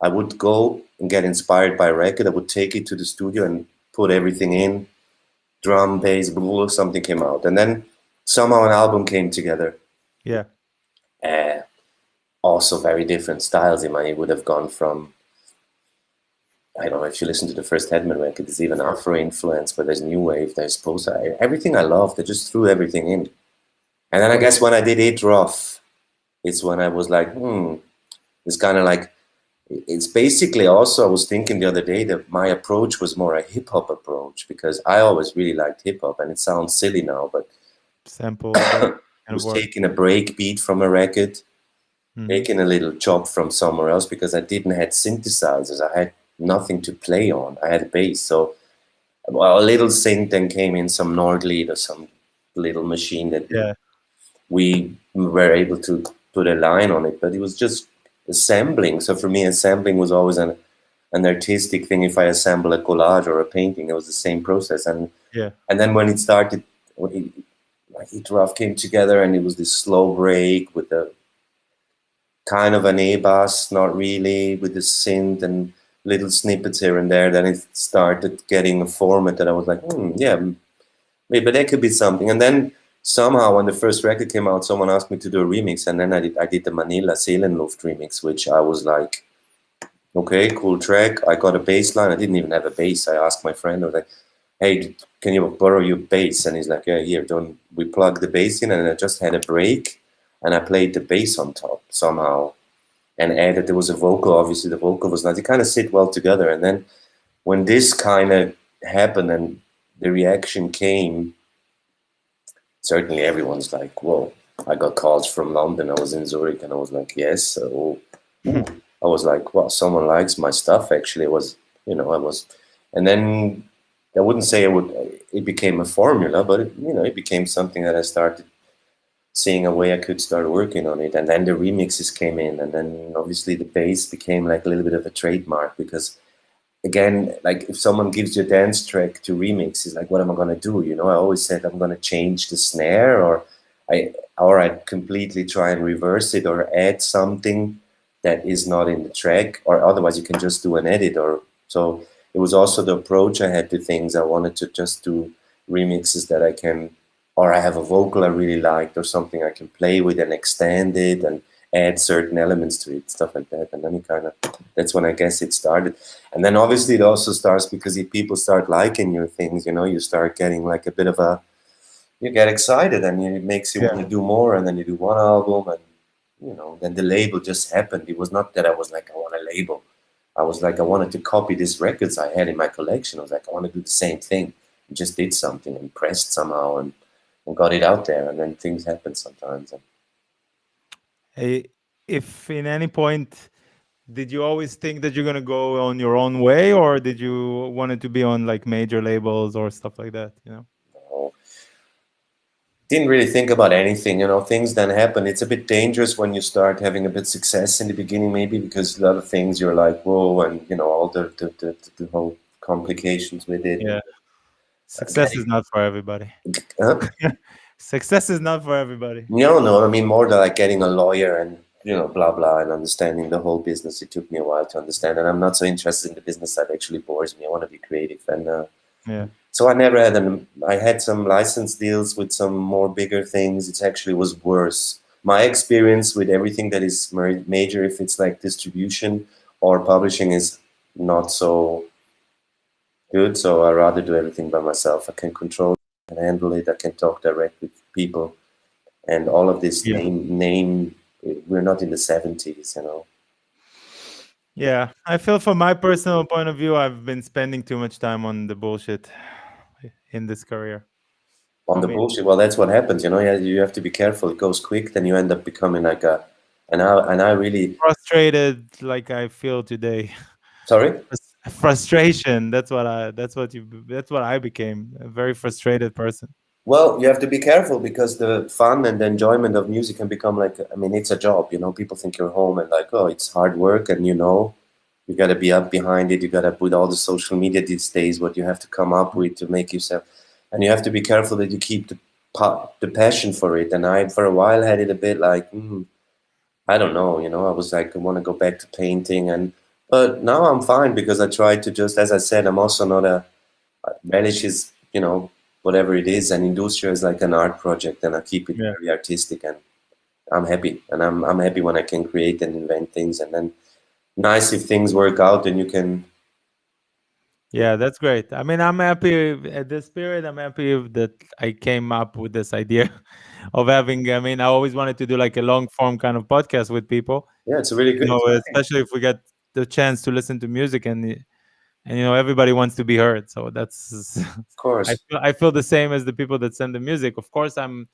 I would go and get inspired by a record. I would take it to the studio and put everything in, drum, bass, blah, something came out, and then somehow an album came together. yeah, Also very different styles. It would have gone from, I don't know, if you listen to the first Headman record, there's even Afro influence, but there's new wave, there's post, everything I loved, I just threw everything in. And then I guess when I did It Rough, it's when I was like, it's kind of like, it's basically also, I was thinking the other day that my approach was more a hip hop approach, because I always really liked hip hop, and it sounds silly now, but sample I was taking a break beat from a record, taking a little chop from somewhere else, because I didn't have synthesizers. I had nothing to play on. I had a bass. So a little synth then came in, some Nordlead or some little machine that we were able to put a line on it, but it was just assembling. So for me, assembling was always an artistic thing. If I assemble a collage or a painting, it was the same process. And then when it started, It Rough came together, and it was this slow break with a kind of an A-bass, not really, with the synth and little snippets here and there. Then it started getting a format that I was like, yeah, maybe that could be something. And then somehow when the first record came out, someone asked me to do a remix, and then I did the Manila Seelenluft remix, which I was like, okay, cool track. I got a bass line. I didn't even have a bass. I asked my friend, I was like, hey, can you borrow your bass? And he's like, yeah, here, don't. We plugged the bass in, and I just had a break, and I played the bass on top somehow, and added, there was a vocal. Obviously, the vocal was nice. It kind of sit well together. And then when this kind of happened and the reaction came, certainly everyone's like, whoa. I got calls from London. I was in Zurich, and I was like, yes. So I was like, well, someone likes my stuff. Actually, and then I wouldn't say it became a formula, but it became something that I started seeing a way I could start working on it. And then the remixes came in, and then obviously the bass became like a little bit of a trademark, because again, like if someone gives you a dance track to remix, it's like, what am I going to do? I always said I'm going to change the snare, or I completely try and reverse it, or add something that is not in the track, or otherwise you can just do an edit. Or so it was also the approach I had to things. I wanted to just do remixes that I can, or I have a vocal I really liked, or something I can play with and extend it and add certain elements to it, stuff like that. And then that's when I guess it started. And then obviously it also starts because if people start liking your things, you start getting like a bit of you get excited, and it makes you want to do more. And then you do one album, and then the label just happened. It was not that I was like, I want a label. I was like, I wanted to copy these records I had in my collection. I was like, I want to do the same thing. I just did something and pressed somehow and got it out there, and then things happen sometimes. If in any point did you always think that you're gonna go on your own way, or did you want it to be on like major labels or stuff like that? You know? No. Didn't really think about anything, things then happen. It's a bit dangerous when you start having a bit success in the beginning, maybe because a lot of things you're like, whoa, and all the whole complications with it. Yeah. Success is not for everybody. Huh? Success is not for everybody. No, I mean more than like getting a lawyer and blah blah and understanding the whole business. It took me a while to understand, and I'm not so interested in the business side. Actually bores me. I want to be creative, and Yeah. so I never had I had some license deals with some more bigger things. It actually was worse. My experience with everything that is major, if it's like distribution or publishing, is not so good. So I rather do everything by myself. I can control and handle it. I can talk direct with people, and all of this Yeah. name. We're not in the 70s, Yeah, I feel from my personal point of view, I've been spending too much time on the bullshit in this career. On I the mean- bullshit. Well, that's what happens, You have to be careful. It goes quick, then you end up becoming like and I really. Frustrated, like I feel today. Sorry. Frustration. That's what I became. A very frustrated person. Well, you have to be careful because the fun and the enjoyment of music can become like, it's a job, People think you're home and like, oh, it's hard work, and you got to be up behind it. You got to put all the social media these days, what you have to come up with to make yourself, and you have to be careful that you keep the passion for it. And I, for a while, had it a bit like, I don't know, I was like, I want to go back to painting, but now I'm fine because I try to just, as I said, I'm also not relish is, whatever it is, and Industria is like an art project, and I keep it very artistic, and I'm happy, and I'm happy when I can create and invent things, and then nice if things work out and you can. Yeah, that's great. I mean, I'm happy at this period. I'm happy that I came up with this idea of having. I mean, I always wanted to do like a long form kind of podcast with people. Yeah, it's a really good. Especially if we get the chance to listen to music, and everybody wants to be heard. So that's of course. I feel the same as the people that send the music. Of course, I mean,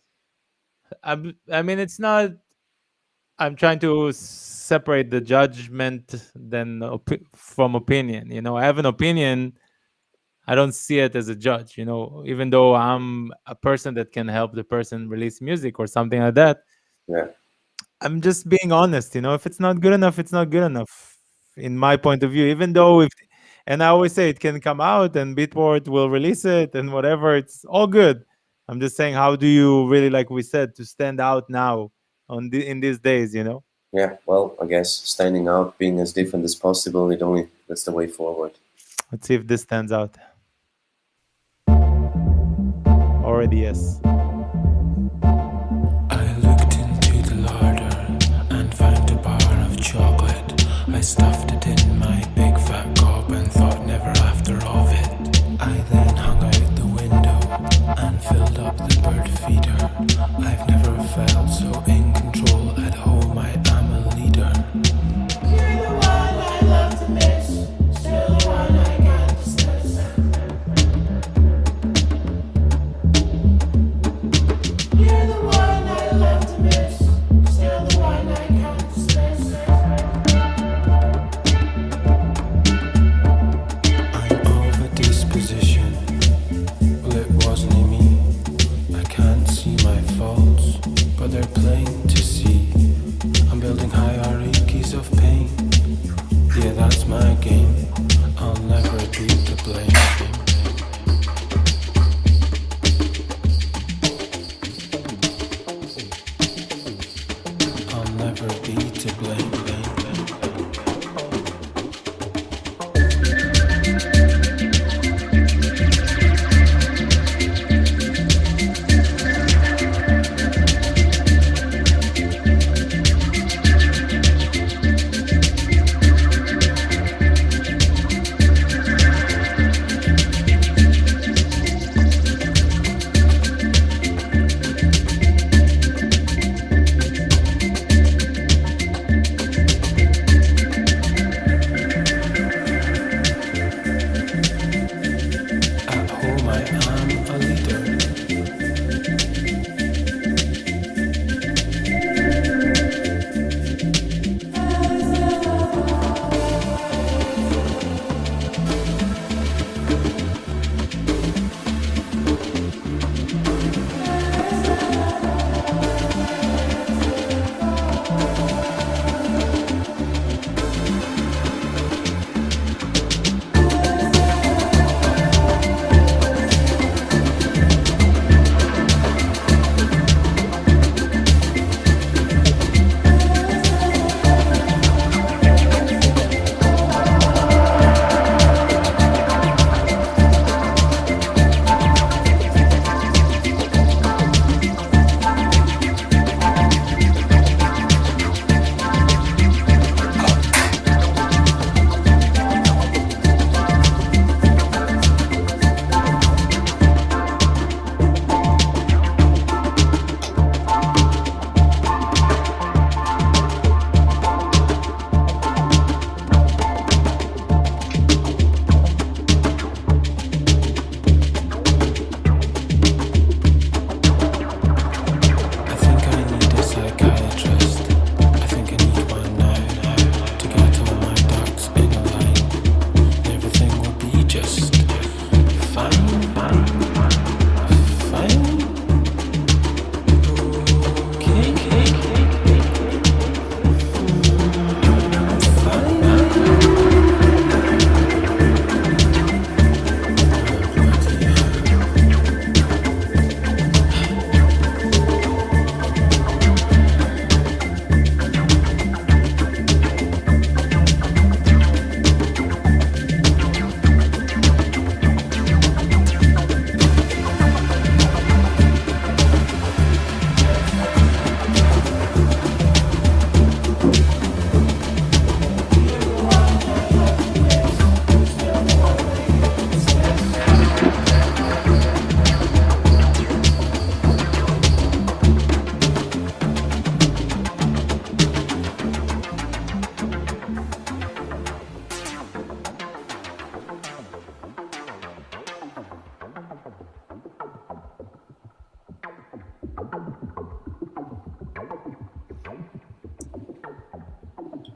it's not. I'm trying to separate the judgment from opinion. I have an opinion. I don't see it as a judge. Even though I'm a person that can help the person release music or something like that. Yeah. I'm just being honest. If it's not good enough, it's not good enough. In my point of view, even though and I always say it can come out and Beatport will release it and whatever, it's all good. I'm just saying, how do you really, like we said, to stand out now in these days, Yeah, well, I guess standing out, being as different as possible, that's the way forward. Let's see if this stands out. Already, yes. I looked into the larder and found a bar of chocolate. I stuffed it in my big fat gob and thought never after of it. I then hung out the window and filled up the bird feeder. I've never felt so in control at home. I am a leader. You're the one I love to miss, still the one I can't dismiss. You're the one I love to miss, still the one I can't dismiss.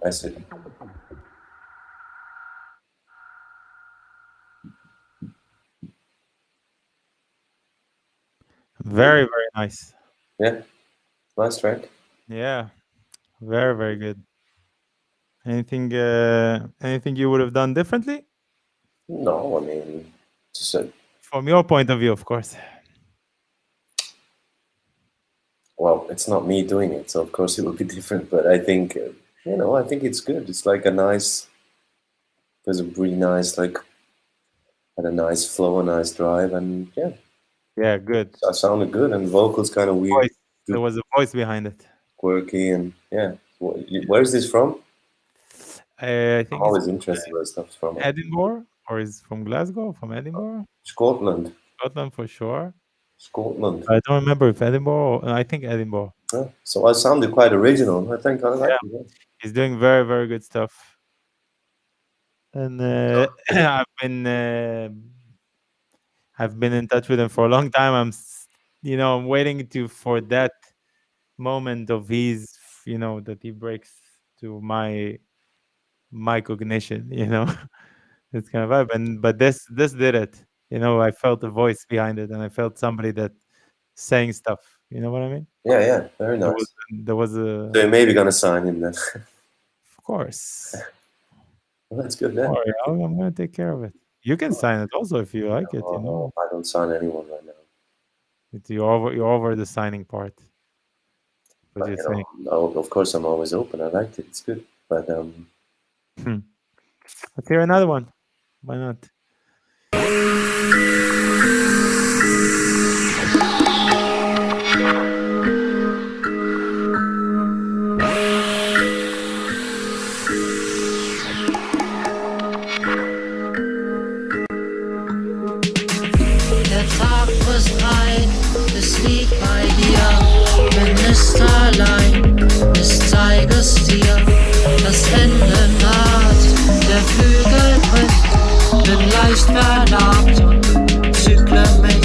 I see. Very, very nice. Yeah, nice track. Yeah, very, very good. Anything you would have done differently? No, I mean, just From your point of view, of course. well, it's not me doing it, so of course it will be different. But I think, I think it's good. It's like there's a really nice, like, had a nice flow, a nice drive, and yeah, Yeah, good. it sounded good, and vocals kind of weird, Voice. There was a voice behind it. quirky, and yeah. Where's this from? I I'm think always interested where stuff's from. Edinburgh, or is from Glasgow, from Edinburgh, Scotland. Scotland for sure. Scotland. I don't remember if Edinburgh. I think Edinburgh. Yeah. So I sounded quite original. I think I like it. Yeah. He's doing very, very good stuff. And I've been in touch with him for a long time. I'm waiting for that moment of his, that he breaks to my cognition. It's kind of vibe. But this did it. I felt the voice behind it, and I felt somebody that saying stuff. You know what I mean? Yeah. Very There nice. was a, So you're maybe gonna sign him then. of course. Well, that's good then. Sorry, I'm gonna take care of it. You can sign it also if you like it. Oh, I don't sign anyone right now. You're over the signing part. What But, do you think? of course, I'm always open. I liked it. It's good. But Let's hear another one. Why not? Der Tag was rein, es liegt bei dir. Wenn es allein ist, zeig es dir. Das Ende naht, der Flügel bricht. Bin leicht verlahmt und zügle mich.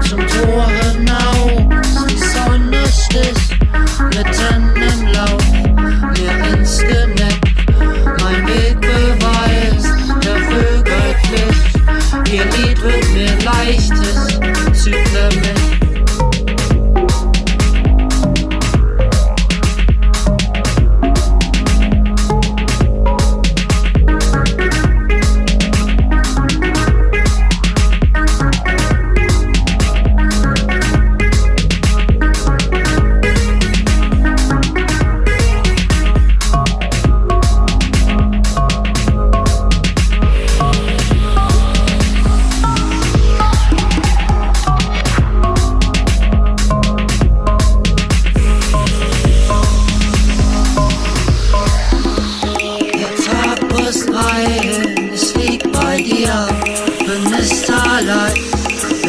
Zum Tor hinaus, die Sonne sticht. Mitten im Lauf, mir ins Genick. Mein Wegbeweis, der Vögel Pflicht. Ihr Lied wird mir leichtes, zügle mich.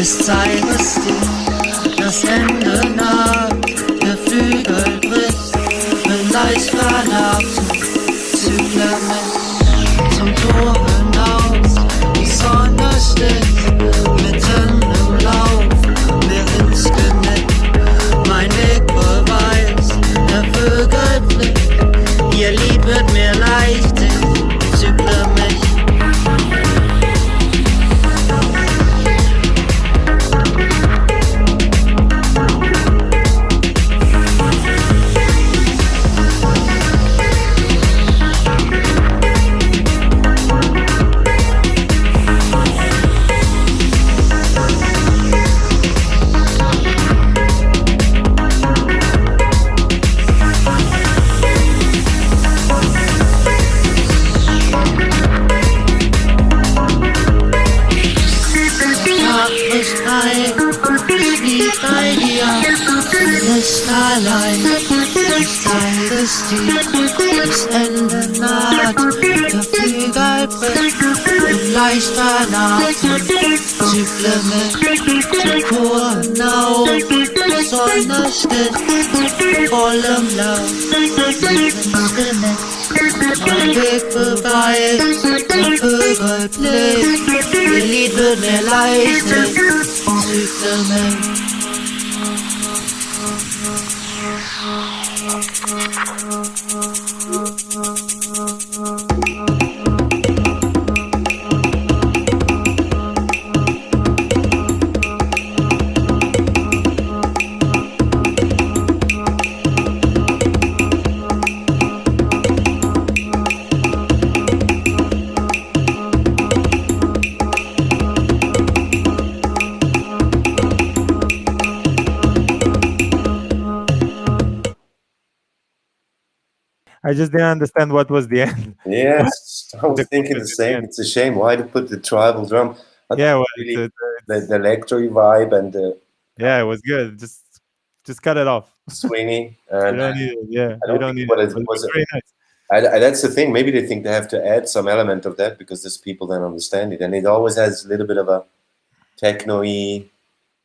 Zeig es dir, das Ende naht, der Flügel bricht, bin leicht verlahmt, zügle mich zum Tor hinaus, die Sonne sticht, mitten im Lauf, mir ins Genick, mein Wegbeweis, der Vögel blickt, ihr Lied wird mir leichtig, zügle mich. Ich steige stieg, das Ende naht, der Flügel bricht und leichter Atem. Zügle mit dem Kuren auf, Sonne steht, vollem Lauf, Lebensgenick. Mein Weg beweist, der Vögel blickt, ihr Lied wird mir leichter, Zügle mit. I just didn't understand what was the end. Yes, I was The thinking the chorus at the same. end. It's a shame. Why to put the tribal drum? I Yeah, thought well, really it's the electro vibe and the yeah, it was good. Just cut it off. swingy. You And don't need it. Yeah, I you don't don't think need what it. it But it was was. very nice. That's the thing. Maybe they think they have to add some element of that because there's people that understand it, and it always has a little bit of a techno-y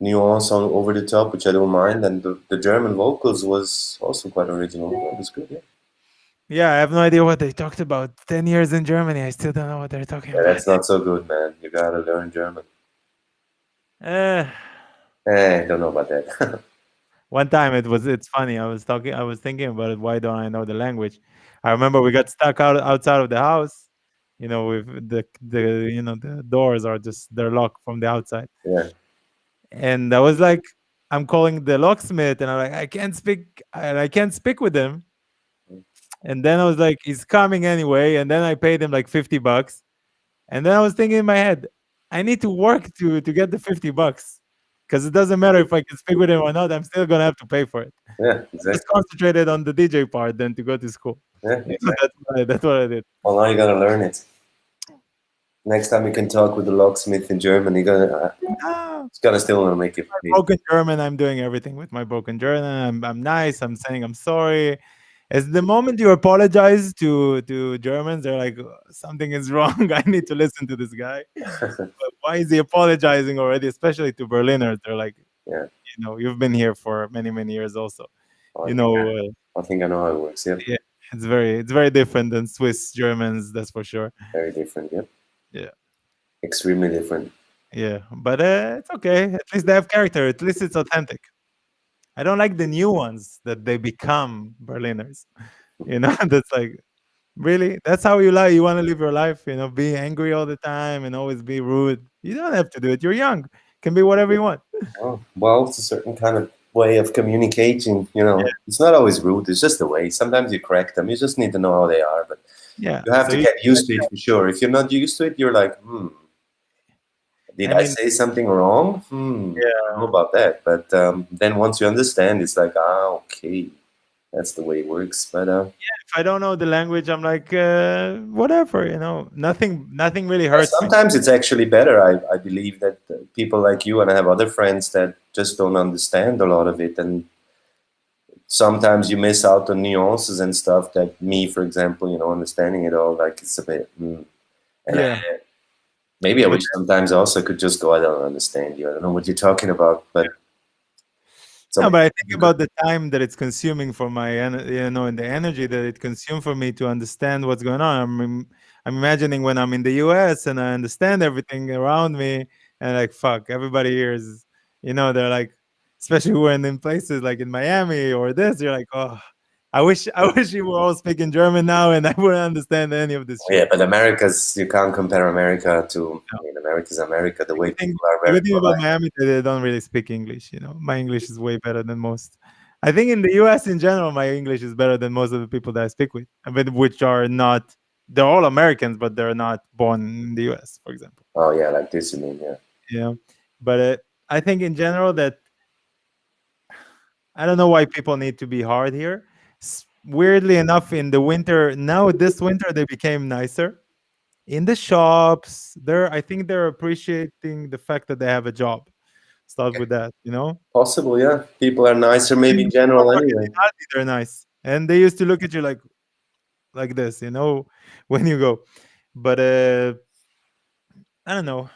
nuance on over the top, which I don't mind. And the German vocals was also quite original. It was good. Yeah, Yeah, I have no idea what they talked about. 10 years in Germany, I still don't know what they're talking yeah, about. that's not so good, man. You gotta learn German. Eh, I don't know about that. one time it's funny. I was thinking about it. Why don't I know the language? I remember we got stuck outside of the house. With the doors are just they're locked from the outside. Yeah. And I was like, I'm calling the locksmith, and I'm like, I can't speak with him. And then I was like, he's coming anyway. And then I paid him like $50. And then I was thinking in my head, I need to work to get the $50 because it doesn't matter if I can speak with him or not. I'm still gonna have to pay for it. Yeah, Just exactly. concentrated on the DJ part than to go to school. Yeah, exactly. That's what I did. Well, now you gotta learn it. Next time you can talk with the locksmith in German, it's gonna still make it. Broken German, I'm doing everything with my broken German. I'm nice. I'm saying I'm sorry. As the moment you apologize to Germans, they're like, something is wrong. I need to listen to this guy. But why is he apologizing already? Especially to Berliners, they're like, Yeah. You've been here for many, many years also. I think I know how it works. Yeah. Yeah, it's very different than Swiss Germans, that's for sure. Very different. Yeah. Yeah. Extremely different. Yeah, but it's okay. At least they have character. At least it's authentic. I don't like the new ones that they become Berliners. That's like, really? That's how you want to live your life? Be angry all the time and always be rude. You don't have to do it. You're young. Can be whatever you want. Oh, well, it's a certain kind of way of communicating. It's not always rude. It's just a way. Sometimes you correct them. You just need to know how they are. But Yeah, you have so to you- get used to it for sure. If you're not used to it, you're like, did I say something wrong? I don't know about that. But then once you understand, it's like, okay, that's the way it works. But if I don't know the language, I'm like, whatever, nothing really hurts me. sometimes it's actually better. I believe that people like you, and I have other friends that just don't understand a lot of it, and sometimes you miss out on nuances and stuff that me, for example, understanding it all, like it's a bit. And Yeah. maybe I wish sometimes also could just go, I don't understand you. I don't know what you're talking about, but. No, but I think about the time that it's consuming for my, and the energy that it consumes for me to understand what's going on. I'm imagining when I'm in the US and I understand everything around me, and like, fuck, everybody here is, they're like, especially when in places like in Miami or this, you're like, oh, I wish you were all speaking German now, and I wouldn't understand any of this shit. Yeah, but you can't compare America to. America's America. The way people are. The good thing about Miami, they don't really speak English. My English is way better than most. I think in the US in general, my English is better than most of the people that I speak with, which are not. They're all Americans, but they're not born in the US, for example. Oh yeah, like this, you mean? Yeah. Yeah, but I think in general that I don't know why people need to be hard here. Weirdly enough, in the winter, this winter they became nicer. In the shops, I think they're appreciating the fact that they have a job. Start with that, you know. Possible, yeah. People are nicer, maybe in general, anyway. They're nice, and they used to look at you like this, you know, when you go. But I don't know.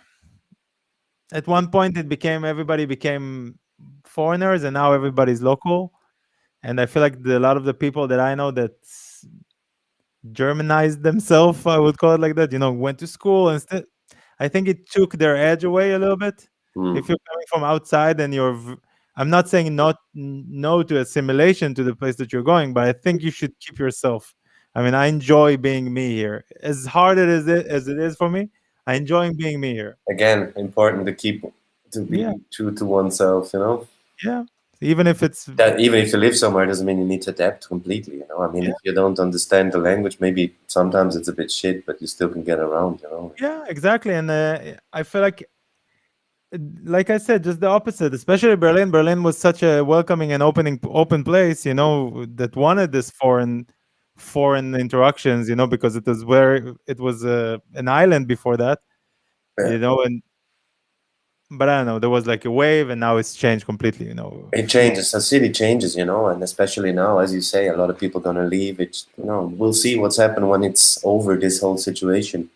At one point, everybody became foreigners, and now everybody's local. And I feel like a lot of the people that I know that Germanized themselves, I would call it like that, you know, went to school and I think it took their edge away a little bit. If you're coming from outside and I'm not saying no to assimilation to the place that you're going, but I think you should keep yourself. I mean, I enjoy being me here. As hard as it is for me, I enjoy being me here. Again, important to be true to oneself, you know. Yeah. Even if you live somewhere doesn't mean you need to adapt completely, you know. I mean, if you don't understand the language, maybe sometimes it's a bit shit, but you still can get around, you know. Yeah, exactly. And I feel like I said, just the opposite, especially Berlin. Berlin was such a welcoming and open place, you know, that wanted this foreign interactions, you know, because it was an island before that, you know, but I don't know, there was like a wave, and now it's changed completely, you know. It changes, the city changes, you know, and especially now, as you say, a lot of people gonna leave. It's, you know, we'll see what's happened when it's over, this whole situation.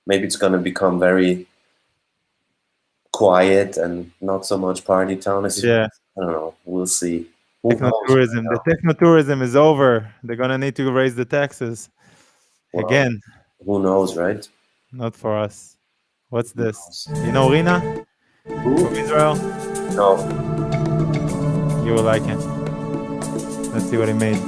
Maybe it's gonna become very quiet and not so much party town as I don't know. We'll see. Technotourism. The technotourism is over. They're gonna need to raise the taxes again. Who knows, right? Not for us. What's this? You know Rina? From Israel? No. You will like it. Let's see what he made.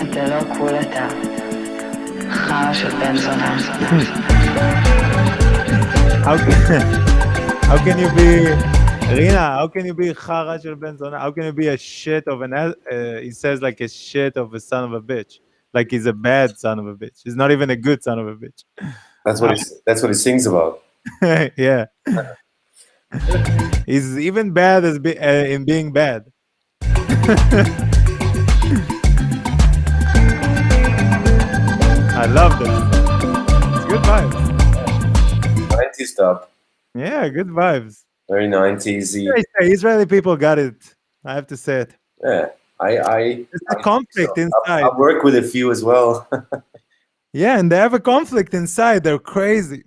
انت لو كولتا خارج البنزونة. How can, how can you be Rina? How can you be Chara shel ben zona? How can you be a shit of he says like a shit of a son of a bitch, like he's a bad son of a bitch. He's not even a good son of a bitch. That's what he sings about. Yeah, he's even bad in being bad. I love this. It's good vibes. 90s stuff. Yeah, good vibes. Very 90s-y. Israeli people got it. I have to say it. Yeah, I There's a conflict so. inside. I work with a few as well. Yeah, and they have a conflict inside. They're crazy.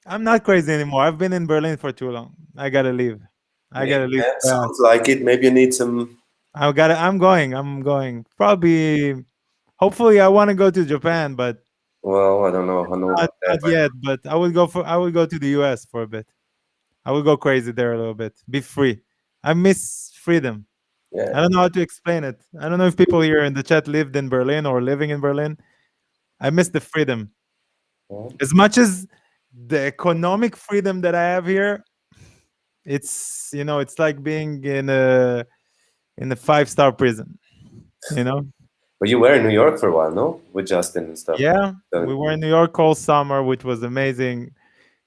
I'm not crazy anymore. I've been in Berlin for too long. I gotta leave. I gotta leave. Yeah, sounds like it. Maybe you need some. I'm going. I'm going. Probably. Hopefully, I want to go to Japan, but Well, I don't know. I know about that. not yet. But I would go to the US for a bit. I would go crazy there a little bit. Be free. I miss freedom. Yeah. I don't know how to explain it. I don't know if people here in the chat lived in Berlin or living in Berlin. I miss the freedom. Yeah. As much as the economic freedom that I have here, it's it's like being in a 5-star prison. But you were in New York for a while, no? With Justin and stuff. Yeah, we were in New York all summer, which was amazing.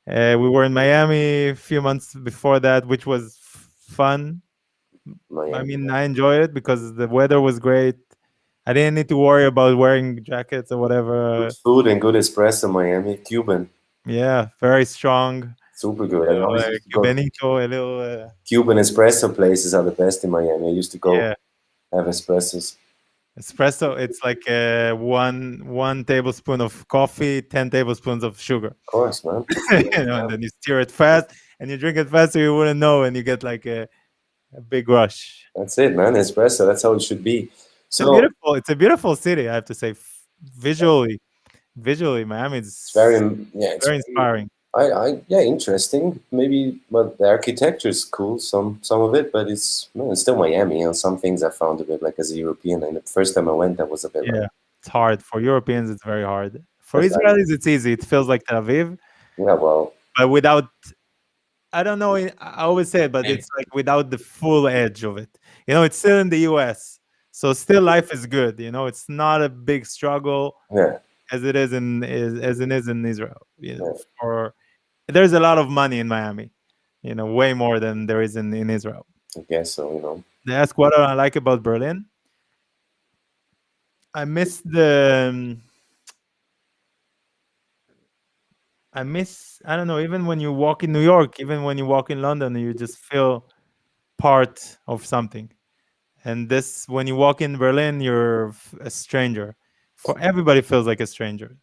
We were in Miami a few months before that, which was fun. Miami. I mean, I enjoyed it because the weather was great. I didn't need to worry about wearing jackets or whatever. Good food and good espresso, Miami. Cuban. Yeah, very strong. Super good. I always used to go. Cubanito, a little. Cuban espresso places are the best in Miami. I used to go have espressos. Espresso, it's like one tablespoon of coffee, 10 tablespoons of sugar. Of course, man. And then you stir it fast, and you drink it fast, so you wouldn't know, and you get like a big rush. That's it, man. Espresso. That's how it should be. So it's a beautiful city, I have to say. Visually, Miami is very inspiring. Interesting. Maybe, but the architecture is cool. Some of it, but it's still Miami. Some things I found a bit like as a European. And the first time I went, that was a bit. Yeah, it's hard for Europeans. It's very hard. For Israelis, it's easy. It feels like Tel Aviv. Yeah, well, but without. I don't know. I always say it, but it's like without the full edge of it. It's still in the U.S., so still life is good. It's not a big struggle. Yeah. As it is in Israel. Or there's a lot of money in Miami. Way more than there is in Israel. I guess so. They ask what I like about Berlin. I miss I don't know, even when you walk in New York, even when you walk in London, you just feel part of something. And this, when you walk in Berlin, you're a stranger. For everybody feels like a stranger.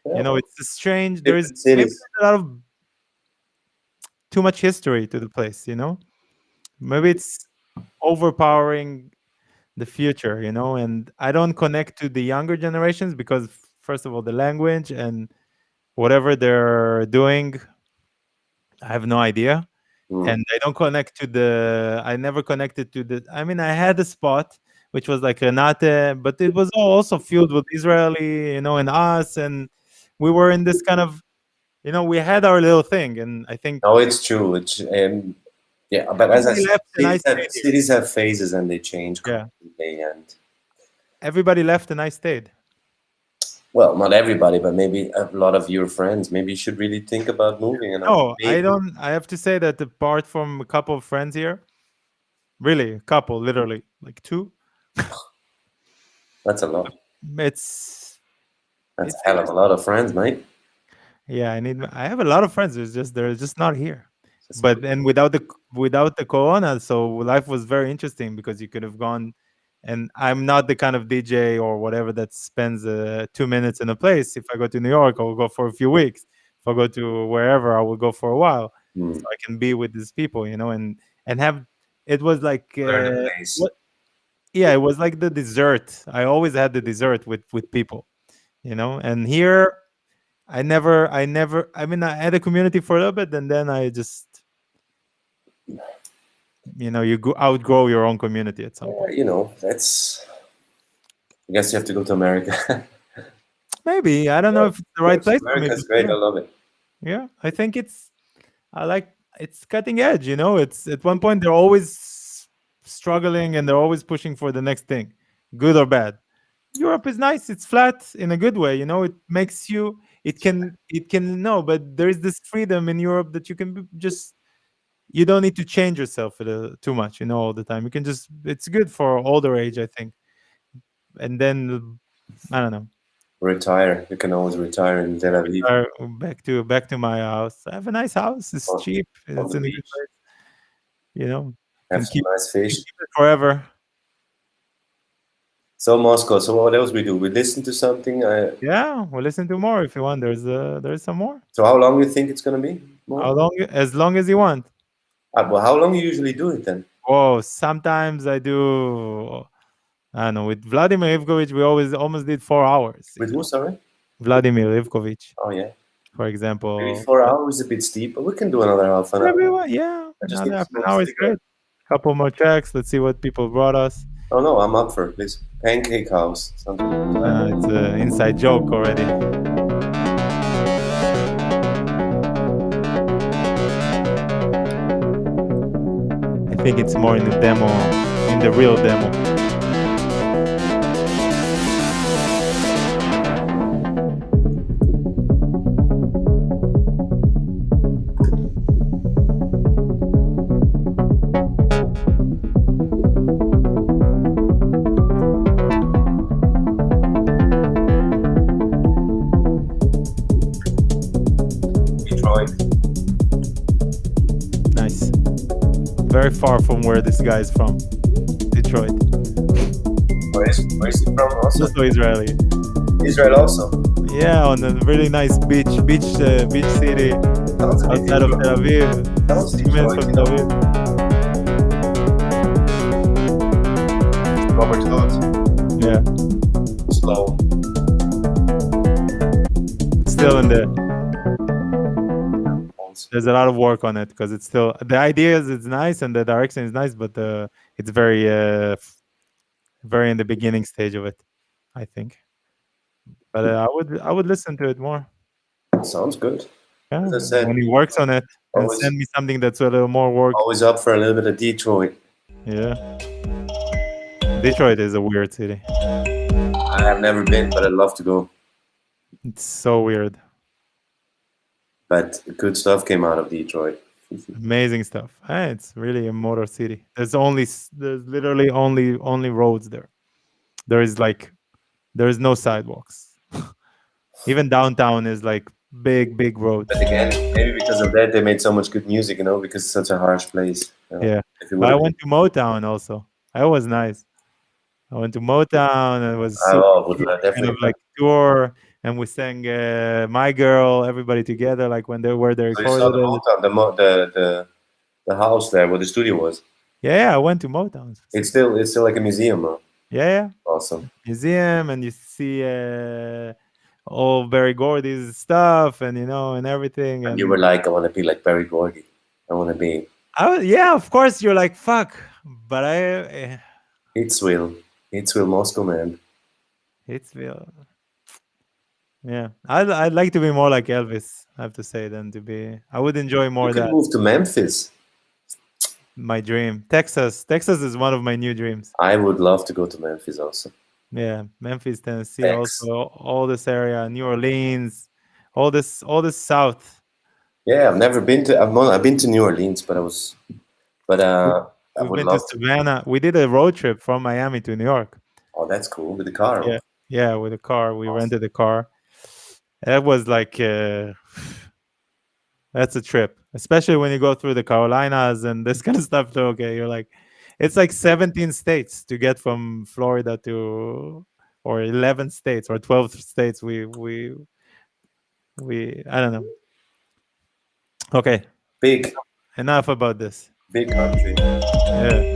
Yeah. It's a strange. There is a lot of too much history to the place. Maybe it's overpowering the future. And I don't connect to the younger generations because, first of all, the language and whatever they're doing, I have no idea. And I don't connect to I never connected to I mean, I had a spot which was like Renate, but it was also filled with Israeli, and us, and we were in this kind of, we had our little thing, and I think. No, it's true. It's but as I said, cities have phases and they change constantly, and everybody left and I stayed. Well, not everybody, but maybe a lot of your friends. Maybe you should really think about moving. No, I don't. I have to say that apart from a couple of friends here, really, a couple, literally, like 2. That's a lot. That's a hell of a lot of friends, mate. Yeah, I have a lot of friends. They're just not here. But and without the corona, so life was very interesting because you could have gone. And I'm not the kind of DJ or whatever that spends 2 minutes in a place. If I go to New York, I will go for a few weeks. If I go to wherever, I will go for a while, so I can be with these people, and have. It was like, it was like the dessert. I always had the dessert with people, And here, I never. I mean, I had a community for a little bit, and then I just, you outgrow your own community at some point. That's. I guess you have to go to America. Maybe I don't know if it's the right place for me. America's But great. yeah, I love it. yeah, I think I like it's cutting edge. It's at one point they're always struggling and they're always pushing for the next thing, good or bad. Europe is nice. It's flat in a good way. It makes you. It can no, but there is this freedom in Europe that you can just. You don't need to change yourself too much. All the time. You can just. It's good for older age, I think. And then I don't know. Retire. You can always retire in Tel Aviv. Back to my house. I have a nice house. It's cheap. It's the in a good beach. place. Have Can some nice fish. keep it forever. So Moscow. So what else we do? We listen to something. Yeah, we'll listen to more if you want. There's some more. So how long do you think it's gonna be? More? How long? As long as you want. Well, how long you usually do it then? Oh, sometimes I do. I don't know. With Vladimir Ivkovich, we almost did 4 hours. With who, sorry? Vladimir Ivkovich, Oh yeah. for example. Maybe 4 hours is a bit steep, but we can do another half an hour. Everyone, yeah. I just Another need to half an smoke hour a is cigarette. good. Couple more tracks. Let's see what people brought us. Oh no, I'm up for it, please. Pancake House. Something. It's an inside joke already. I think it's more in the demo, in the real demo. Detroit. Nice. Very far from where this guy is from. Detroit. Where is he from also? Also Israeli. Israel also. Yeah, on a really nice beach city Sounds a bit outside of Detroit. Tel Aviv. Sounds 6 minutes Detroit, from Tel Aviv. Robert Hood. Yeah, Slow. still in there. There's a lot of work on it because it's still the idea is it's nice and the direction is nice, but it's very very in the beginning stage of it, I think. But I would listen to it more. Sounds good. Yeah, As I said, when he works on it and always- send me something that's a little more work. Always up for a little bit of Detroit. Yeah, Detroit is a weird city. I have never been, but I'd love to go. It's so weird. But good stuff came out of Detroit. Amazing stuff. It's really a motor city. There's literally only roads there. There is no sidewalks. Even downtown is like big roads. But again, maybe because of that, they made so much good music, because it's such a harsh place. Yeah. If it But I would've- went to Motown also. That was nice. I went to Motown and it was would kind definitely. of like tour, and we sang "My Girl," everybody together, like when they So you saw recorded the it. Motown, the house there where the studio was. Yeah, I went to Motown. It's still like a museum, huh? Yeah. Awesome. Museum, and you see all Barry Gordy's stuff, and and everything. And you were like, I want to be like Barry Gordy. I want to be Yeah, of course. You're like fuck, but Hitsville, Moscow, man. Hitsville. Yeah, I'd like to be more like Elvis. I have to say, than to be. I would enjoy more You could that. move to Memphis. My dream, Texas. Texas is one of my new dreams. I would love to go to Memphis also. Yeah, Memphis, Tennessee, Tex. also all this area, New Orleans, all this South. Yeah, I've never been to. I've been to New Orleans, but I We've would been to love to. Savannah. We did a road trip from Miami to New York. Oh, that's cool with the car. Yeah, yeah, with a car. We Awesome. rented a car. That was like that's a trip, especially when you go through the Carolinas and this kind of stuff. So, okay, you're like, it's like 17 states to get from Florida to, or 11 states or 12 states. We I don't know. Okay, Big enough about this. country. Yeah.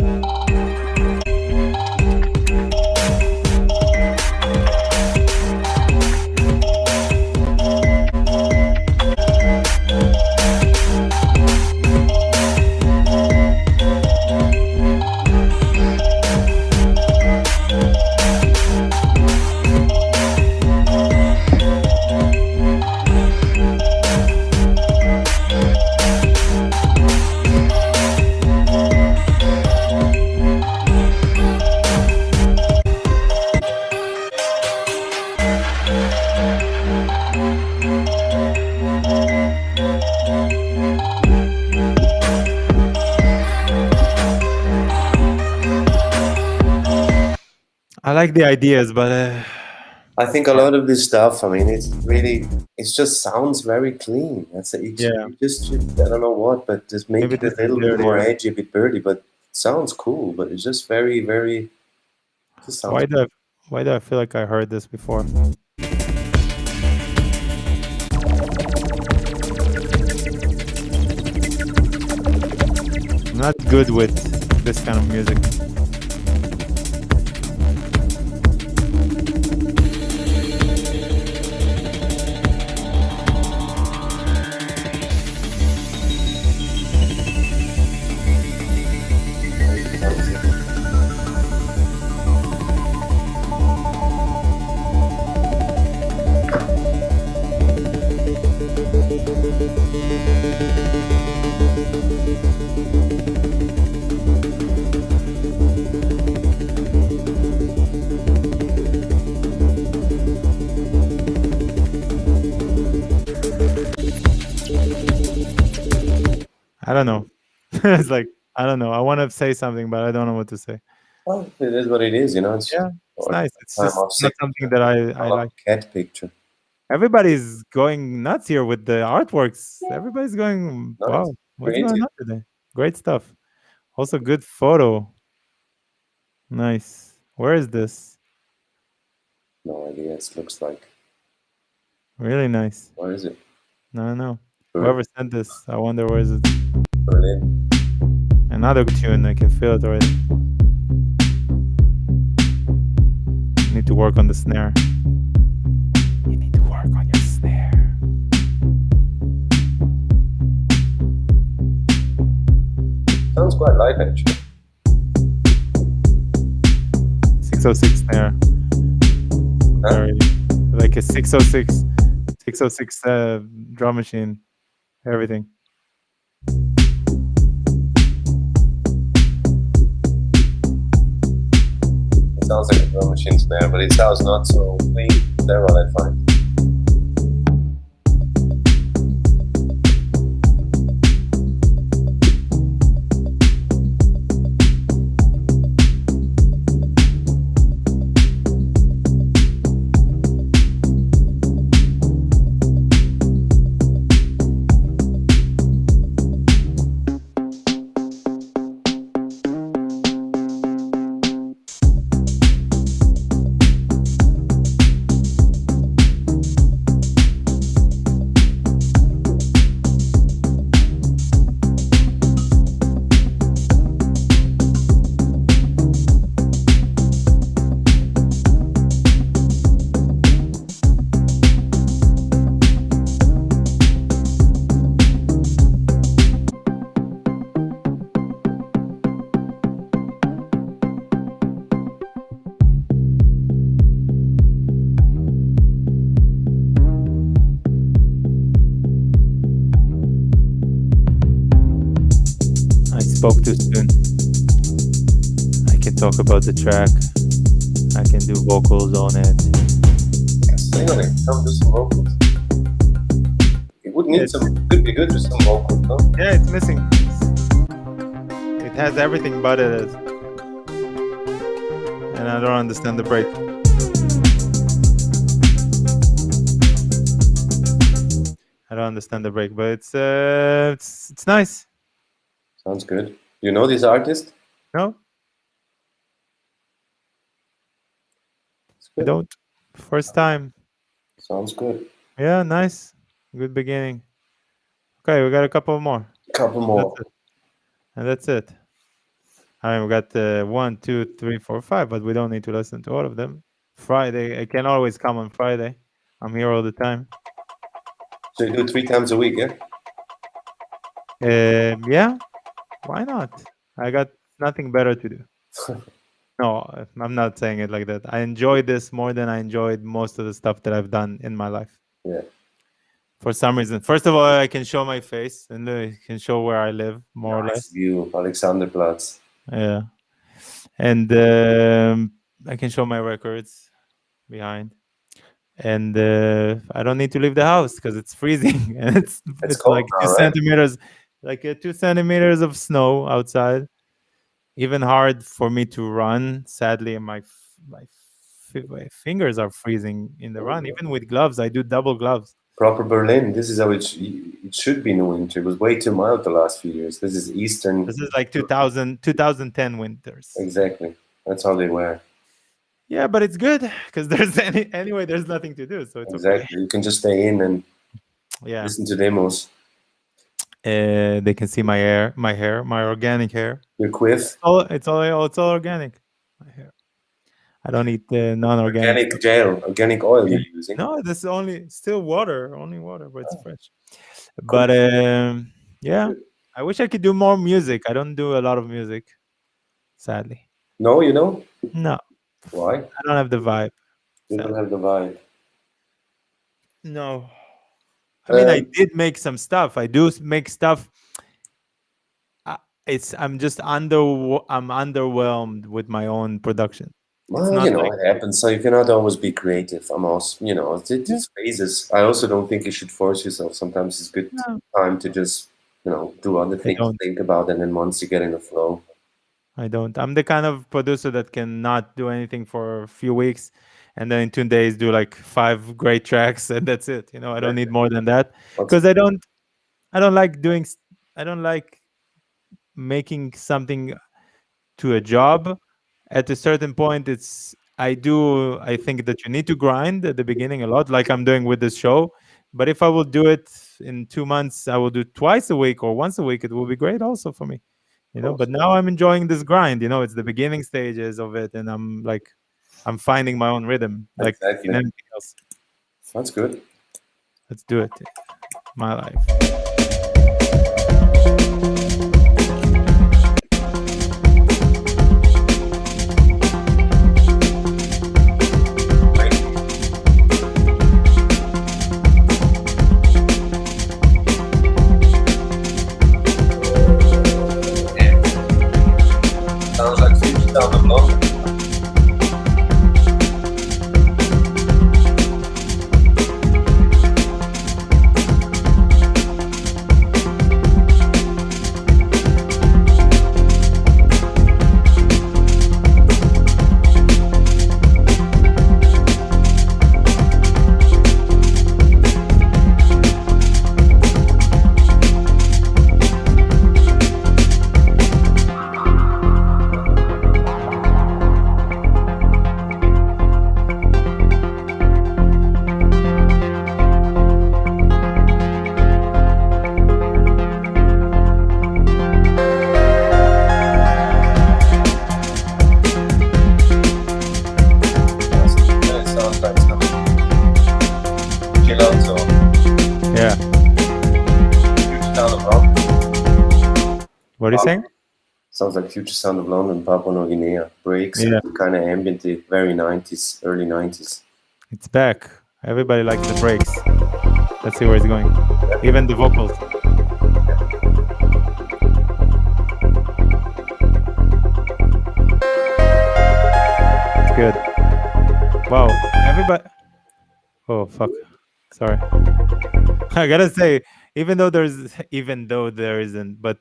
like the ideas, but I think a lot of this stuff, I mean, it just sounds very clean. That's it. Yeah. You just I don't know what, but just make Maybe it a this is little bit more dirtier. edgy, a bit birdy, but it sounds cool. But it's just very, very. Just sounds. Why do I feel like I heard this before? I'm not good with this kind of music. I don't know. It's like I don't know. I want to say something, but I don't know what to say. Well, it is what it is, you know. It's Yeah, it's nice. It's time just off not sick. something that I love like. cat picture. Everybody's going nuts here with the artworks. Everybody's going, Nice. wow, what's Creative. going on today? Great stuff. Also, good photo. Nice. Where is this? No idea. It looks like. Really nice. Where is it? No, no. Berlin. Whoever sent this, I wonder where is it? Berlin. Another tune. I can feel it already. Need to work on the snare. You need to work on your snare. Sounds quite light, actually. 606 snare. Very, like a 606 drum machine. Everything. It sounds like a drum machine's there, but it sounds not so clean. There, what I find. Spoke too soon. I can talk about the track. I can do vocals on it. Sing on it. Come do some vocals. It would need some. Could be good with some vocals, no? Yeah, it's missing. It has everything but it is. And I don't understand the break. I don't understand the break, but it's nice. Sounds good. You know this artist? No? I don't. First time. Sounds good. Yeah, nice. Good beginning. Okay, we got a couple more. Couple more. That's it. I mean, we got 1, 2, 3, 4, 5, but we don't need to listen to all of them. Friday, I can always come on Friday. I'm here all the time. So you do 3 times a week, yeah? Yeah. Why not? I got nothing better to do. No, I'm not saying it like that. I enjoy this more than I enjoyed most of the stuff that I've done in my life. Yeah. For some reason. First of all, I can show my face and I can show where I live, more or less. View, Alexanderplatz. Yeah. And I can show my records behind. And I don't need to leave the house because it's freezing. And it's cold like now, 2 centimeters. Like 2 centimeters of snow outside. Even hard for me to run. Sadly, my fingers are freezing in the run. Even with gloves, I do double gloves. Proper Berlin. This is how it should be in the winter. It was way too mild the last few years. This is Eastern. This is like 2010 winters. Exactly. That's how they wear. Yeah, but it's good because anyway there's nothing to do, so it's exactly. You can just stay in and listen to demos. They can see my hair, my organic hair. Your quiff. It's all organic. My hair. I don't eat non-organic. Organic oil you're using. No, this is only water, but it's fresh. But yeah, I wish I could do more music. I don't do a lot of music, sadly. No, you don't? No. Why? I don't have the vibe. You don't have the vibe. No. I mean, I did make some stuff. I do make stuff. I'm underwhelmed with my own production. Well, it happens. So you cannot always be creative. I'm also, it's phases. I also don't think you should force yourself. Sometimes it's good time to just, do other things, think about it, and then once you get in the flow. I don't. I'm the kind of producer that cannot do anything for a few weeks, and then in 2 days do like 5 great tracks, and that's it. I don't need more than that because I don't like making something to a job. At a certain point, I think that you need to grind at the beginning a lot, like I'm doing with this show. But if I will do it in 2 months, I will do twice a week or once a week. It will be great also for me. But now I'm enjoying this grind. It's the beginning stages of it, and I'm finding my own rhythm, like in anything else. That's good. Let's do it. My life. Sounds like Future Sound of London. What are you saying? Sounds like Future Sound of London, Papua New Guinea. Breaks, kind of ambient, very 90s, early 90s. It's back. Everybody likes the breaks. Let's see where it's going. Even the vocals. It's good. Wow. Everybody. Oh, fuck. Sorry. I gotta say, even though there isn't, but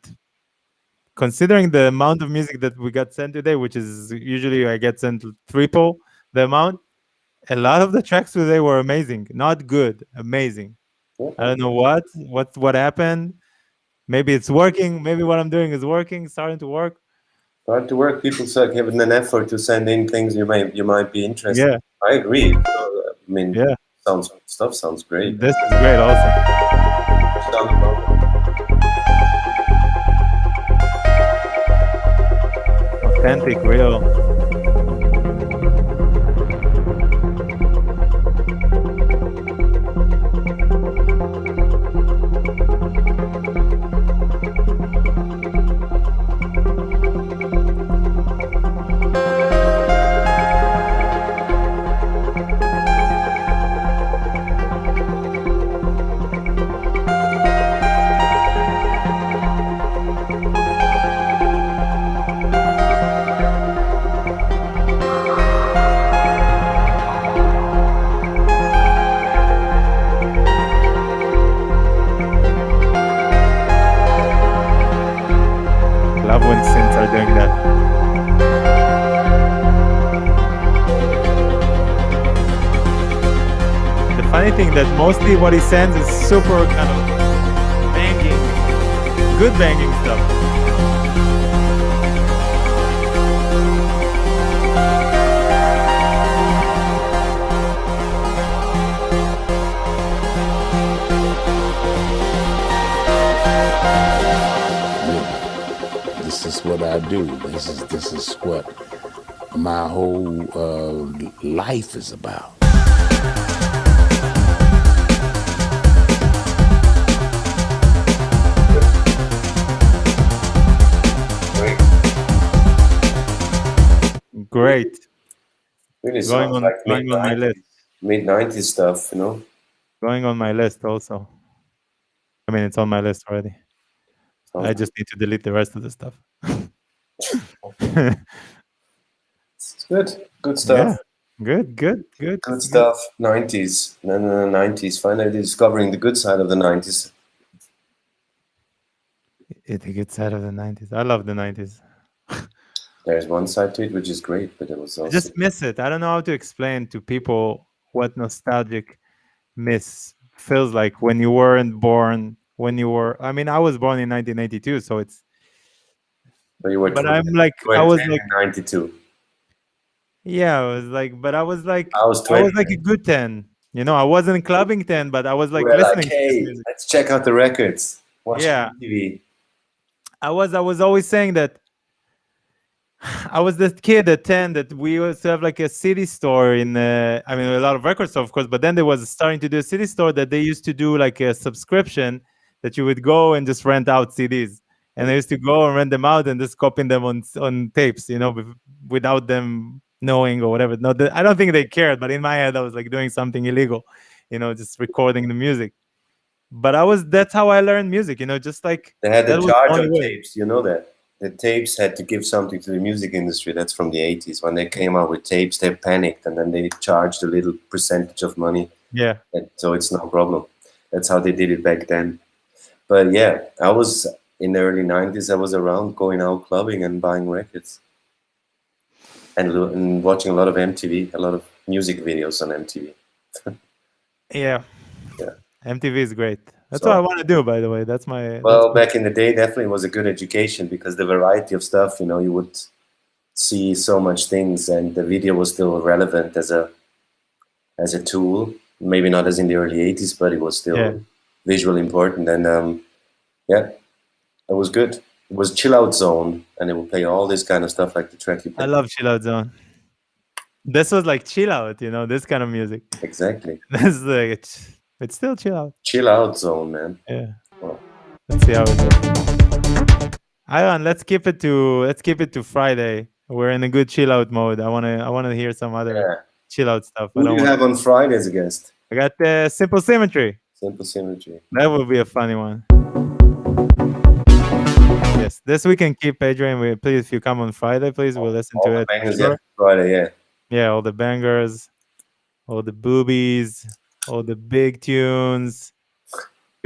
considering the amount of music that we got sent today, which is usually I get sent triple the amount, a lot of the tracks today were amazing. Not good, amazing. I don't know what happened. Maybe it's working. Maybe what I'm doing is working, starting to work. Starting to work. People start having an effort to send in things you might be interested. Yeah, I agree. I mean, stuff sounds great. This is great, also. Authentic, real. anything that mostly what he sends is super kind of banging, good banging stuff. This is what I do. This is what my whole life is about. Great. Really Going sounds on, like going on my list. mid-90s stuff, you know? Going on my list also. I mean, it's on my list already. Sounds I just need to delete the rest of the stuff. It's good. Good stuff. Yeah. Good. Good stuff. 90s. Then the 90s. Finally discovering the good side of the 90s. It's a good side of the 90s. I love the 90s. There's one side to it which is great, but it was I also just miss it. I don't know how to explain to people what nostalgic miss feels like when you weren't born. When you were, I mean, I was born in 1982, so it's. But you were. But 20, I'm like, you were I was 10 like in 92. Yeah, I was like, but I was like, I was 20. I was like a good 10. You know, I wasn't clubbing 10, but I was like We were listening like, to this hey, music. let's check out the records. Watch Yeah. TV. I was always saying that I was this kid at 10 that we used to have like a city store in, I mean, a lot of records, of course, but then there was starting to do a city store that they used to do like a subscription that you would go and just rent out CDs. And I used to go and rent them out and just copying them on tapes, you know, without them knowing or whatever. No, I don't think they cared, but in my head, I was like doing something illegal, you know, just recording the music. But that's how I learned music, you know, just like they had the that charge was the on only way. tapes, you know that? The tapes had to give something to the music industry. That's from the 80s. When they came out with tapes, they panicked and then they charged a little percentage of money. Yeah. So it's no problem. That's how they did it back then. But yeah, I was in the early 90s, I was around going out clubbing and buying records. And watching a lot of MTV, a lot of music videos on MTV. Yeah. Yeah. MTV is great. That's what I want to do, by the way. That's my. Well, back in the day, definitely was a good education because the variety of stuff, you know, you would see so much things, and the video was still relevant as a tool. Maybe not as in the early 80s, but it was still visually important. And yeah, it was good. It was Chill Out Zone, and it would play all this kind of stuff like the track you played. I love Chill Out Zone. This was like chill out, you know, this kind of music. Exactly. This is like it's still chill out. Chill Out Zone, man. Yeah. Well, let's see how it goes. Ivan, let's keep it to Friday. We're in a good chill out mode. I wanna hear some other chill out stuff. Who do you have on Friday as a guest? I got Simple Symmetry. Simple Symmetry. That will be a funny one. Yes, this we can keep, Adrian. Please, if you come on Friday, please, we'll listen all to the it. Bangers, yeah. Friday, yeah. Yeah, all the bangers, all the boobies, all the big tunes.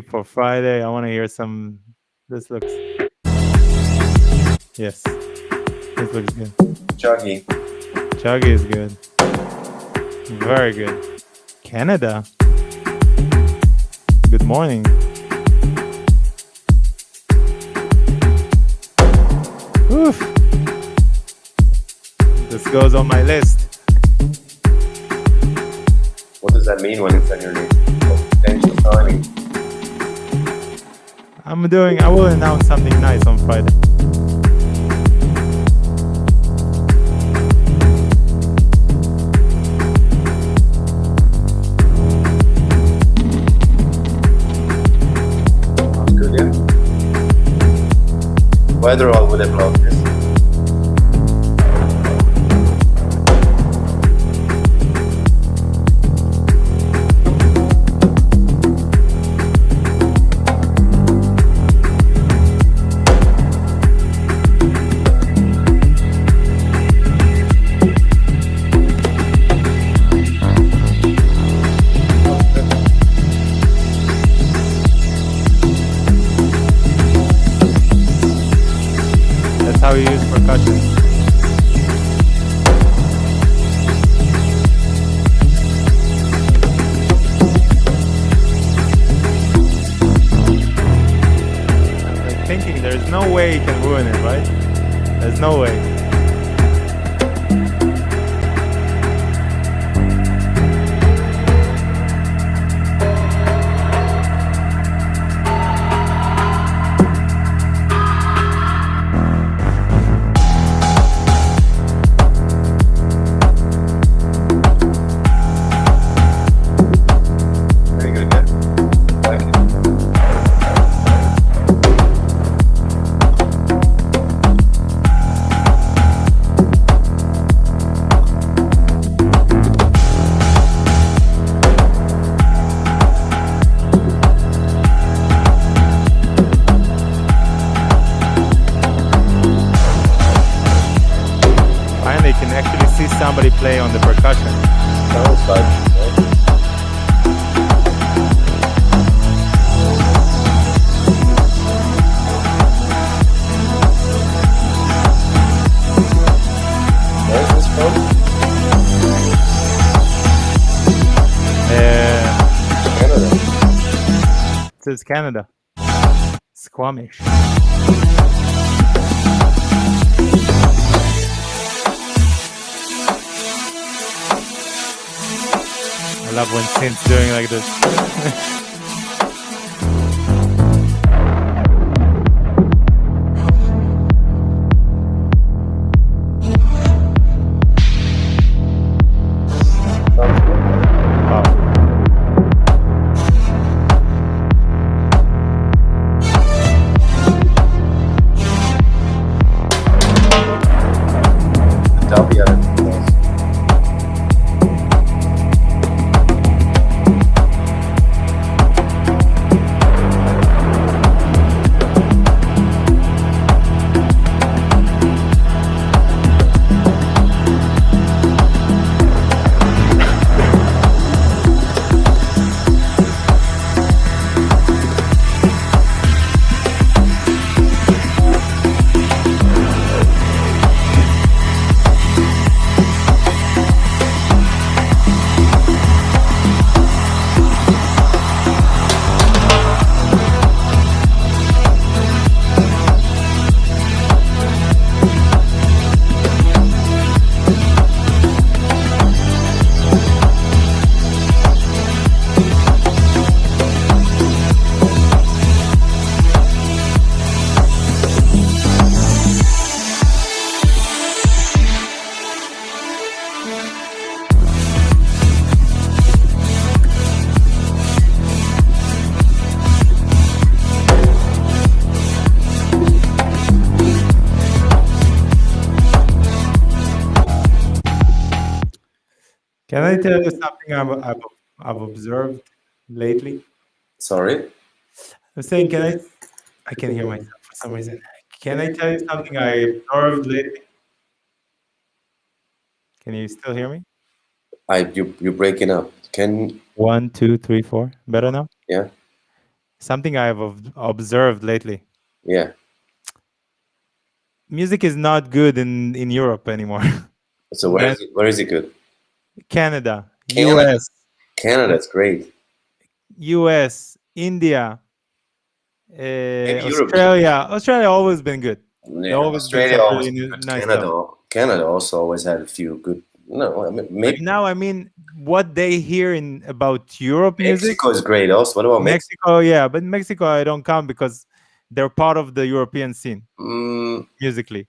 For Friday, I want to hear some. This looks. Yes, this looks good. Chuggy. Chuggy is good. Very good. Canada. Good morning. Oof. This goes on my list. What does that mean when it's on your list? Potential signing. I will announce something nice on Friday. Sounds good, yeah. Weatherall would have loved this. That's how you use percussion. thinking there's no way he can ruin it, right? There's no way. Very good. Yeah. Like it. Finally, you can actually see somebody play on the percussion. Sounds like it. Where's this from? Canada. It says Canada. Squamish. I love when synth's doing like this. Sounds good. Wow. W at it. Can I tell you something I've observed lately? Sorry? I'm saying, I can hear myself for some reason. Can I tell you something I observed lately? Can you still hear me? You're breaking up. Can 1, 2, 3, 4. Better now? yeah? Something I have observed lately. Yeah. Music is not good in Europe anymore. So where is it good? Canada, Canada. US, Canada's great. US, India, Maybe Europe. Australia always been good. There Yeah, always been Australia some always really good, but nice Canada, stuff. Canada also always had a few good. No, I mean, But maybe now, I mean, what they hear in about Europe music, Mexico is great. Also, what about Mexico? Mexico, yeah, but Mexico I don't count because they're part of the European scene Mm, musically.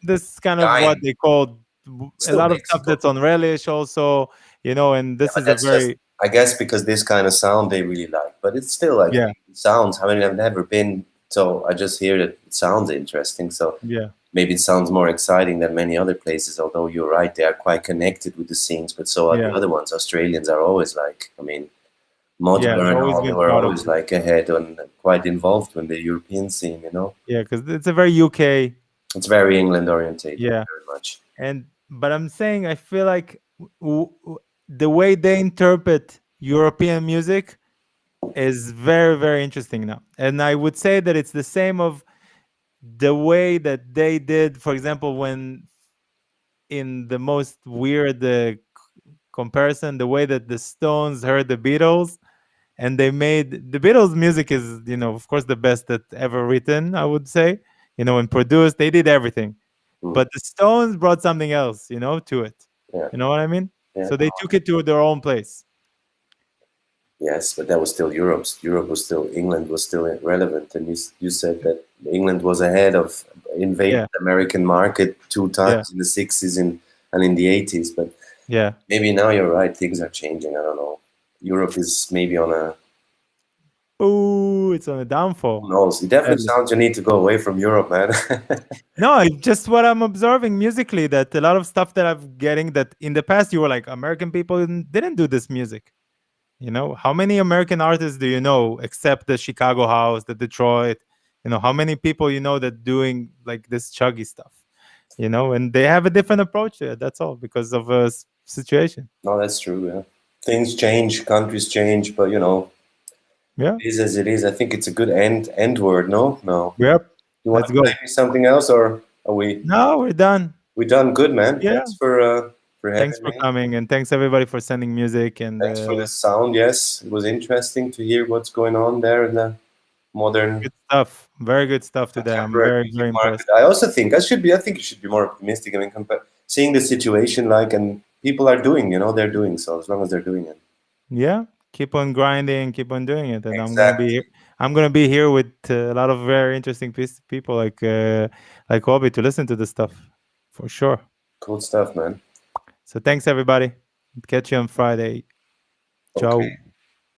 This is kind of what kind. they call a Still lot of stuff Mexico. that's on Relish also, and Yeah, this but is a that's just, very, I guess, because this kind of sound they really like. But it's still like yeah, it sounds. I mean, I've never been, so I just hear that it sounds interesting. So yeah, maybe it sounds more exciting than many other places. Although you're right, they are quite connected with the scenes. But so are the yeah, other ones. Australians are always like, I mean, Mod yeah, it's always Burnham, they been were part of always it. like ahead and quite involved in the European scene. Yeah, because it's a very UK, It's very England orientated, yeah. very much. But I'm saying I feel like the way they interpret European music is very, very interesting now. And I would say that it's the same of the way that they did, for example, when in the most weird comparison, the way that the Stones heard the Beatles and they made the Beatles music is, of course, the best that ever written, I would say, and produced. They did everything, but the Stones brought something else, to it. Yeah. You know what I mean? Yeah. So they took it to their own place. Yes, but that was still Europe's. England was still relevant, and you said that England was ahead of invading the American market 2 times in the 60s and in the 80s. But maybe now you're right. Things are changing. I don't know. Europe is maybe on a. Oh, it's on a downfall. Who knows? It definitely sounds you need to go away from Europe, man. No, it's just what I'm observing musically, that a lot of stuff that I'm getting, that in the past you were like, American people didn't do this music. How many American artists do you know except the Chicago House, the Detroit? How many people that doing like this chuggy stuff? And they have a different approach to it. That's all, because of a situation. No, that's true. Yeah, things change, countries change, but it is as it is. I think it's a good end word. No. Yep. You want to play me something else, or are we? No, we're done. We're done. Good, man. Yeah. Thanks for thanks for coming, and thanks everybody for sending music, and thanks for the sound. Yes, it was interesting to hear what's going on there in the modern. Good stuff. Very good stuff today. I'm very impressed. I also think I think you should be more optimistic. I mean, seeing the situation and people are doing, they're doing so, as long as they're doing it. Yeah, keep on grinding, keep on doing it, and exactly. I'm gonna be here with a lot of very interesting people like Robi to listen to this stuff for sure. Cool stuff, man. So thanks everybody. Catch you on Friday. Ciao. Okay.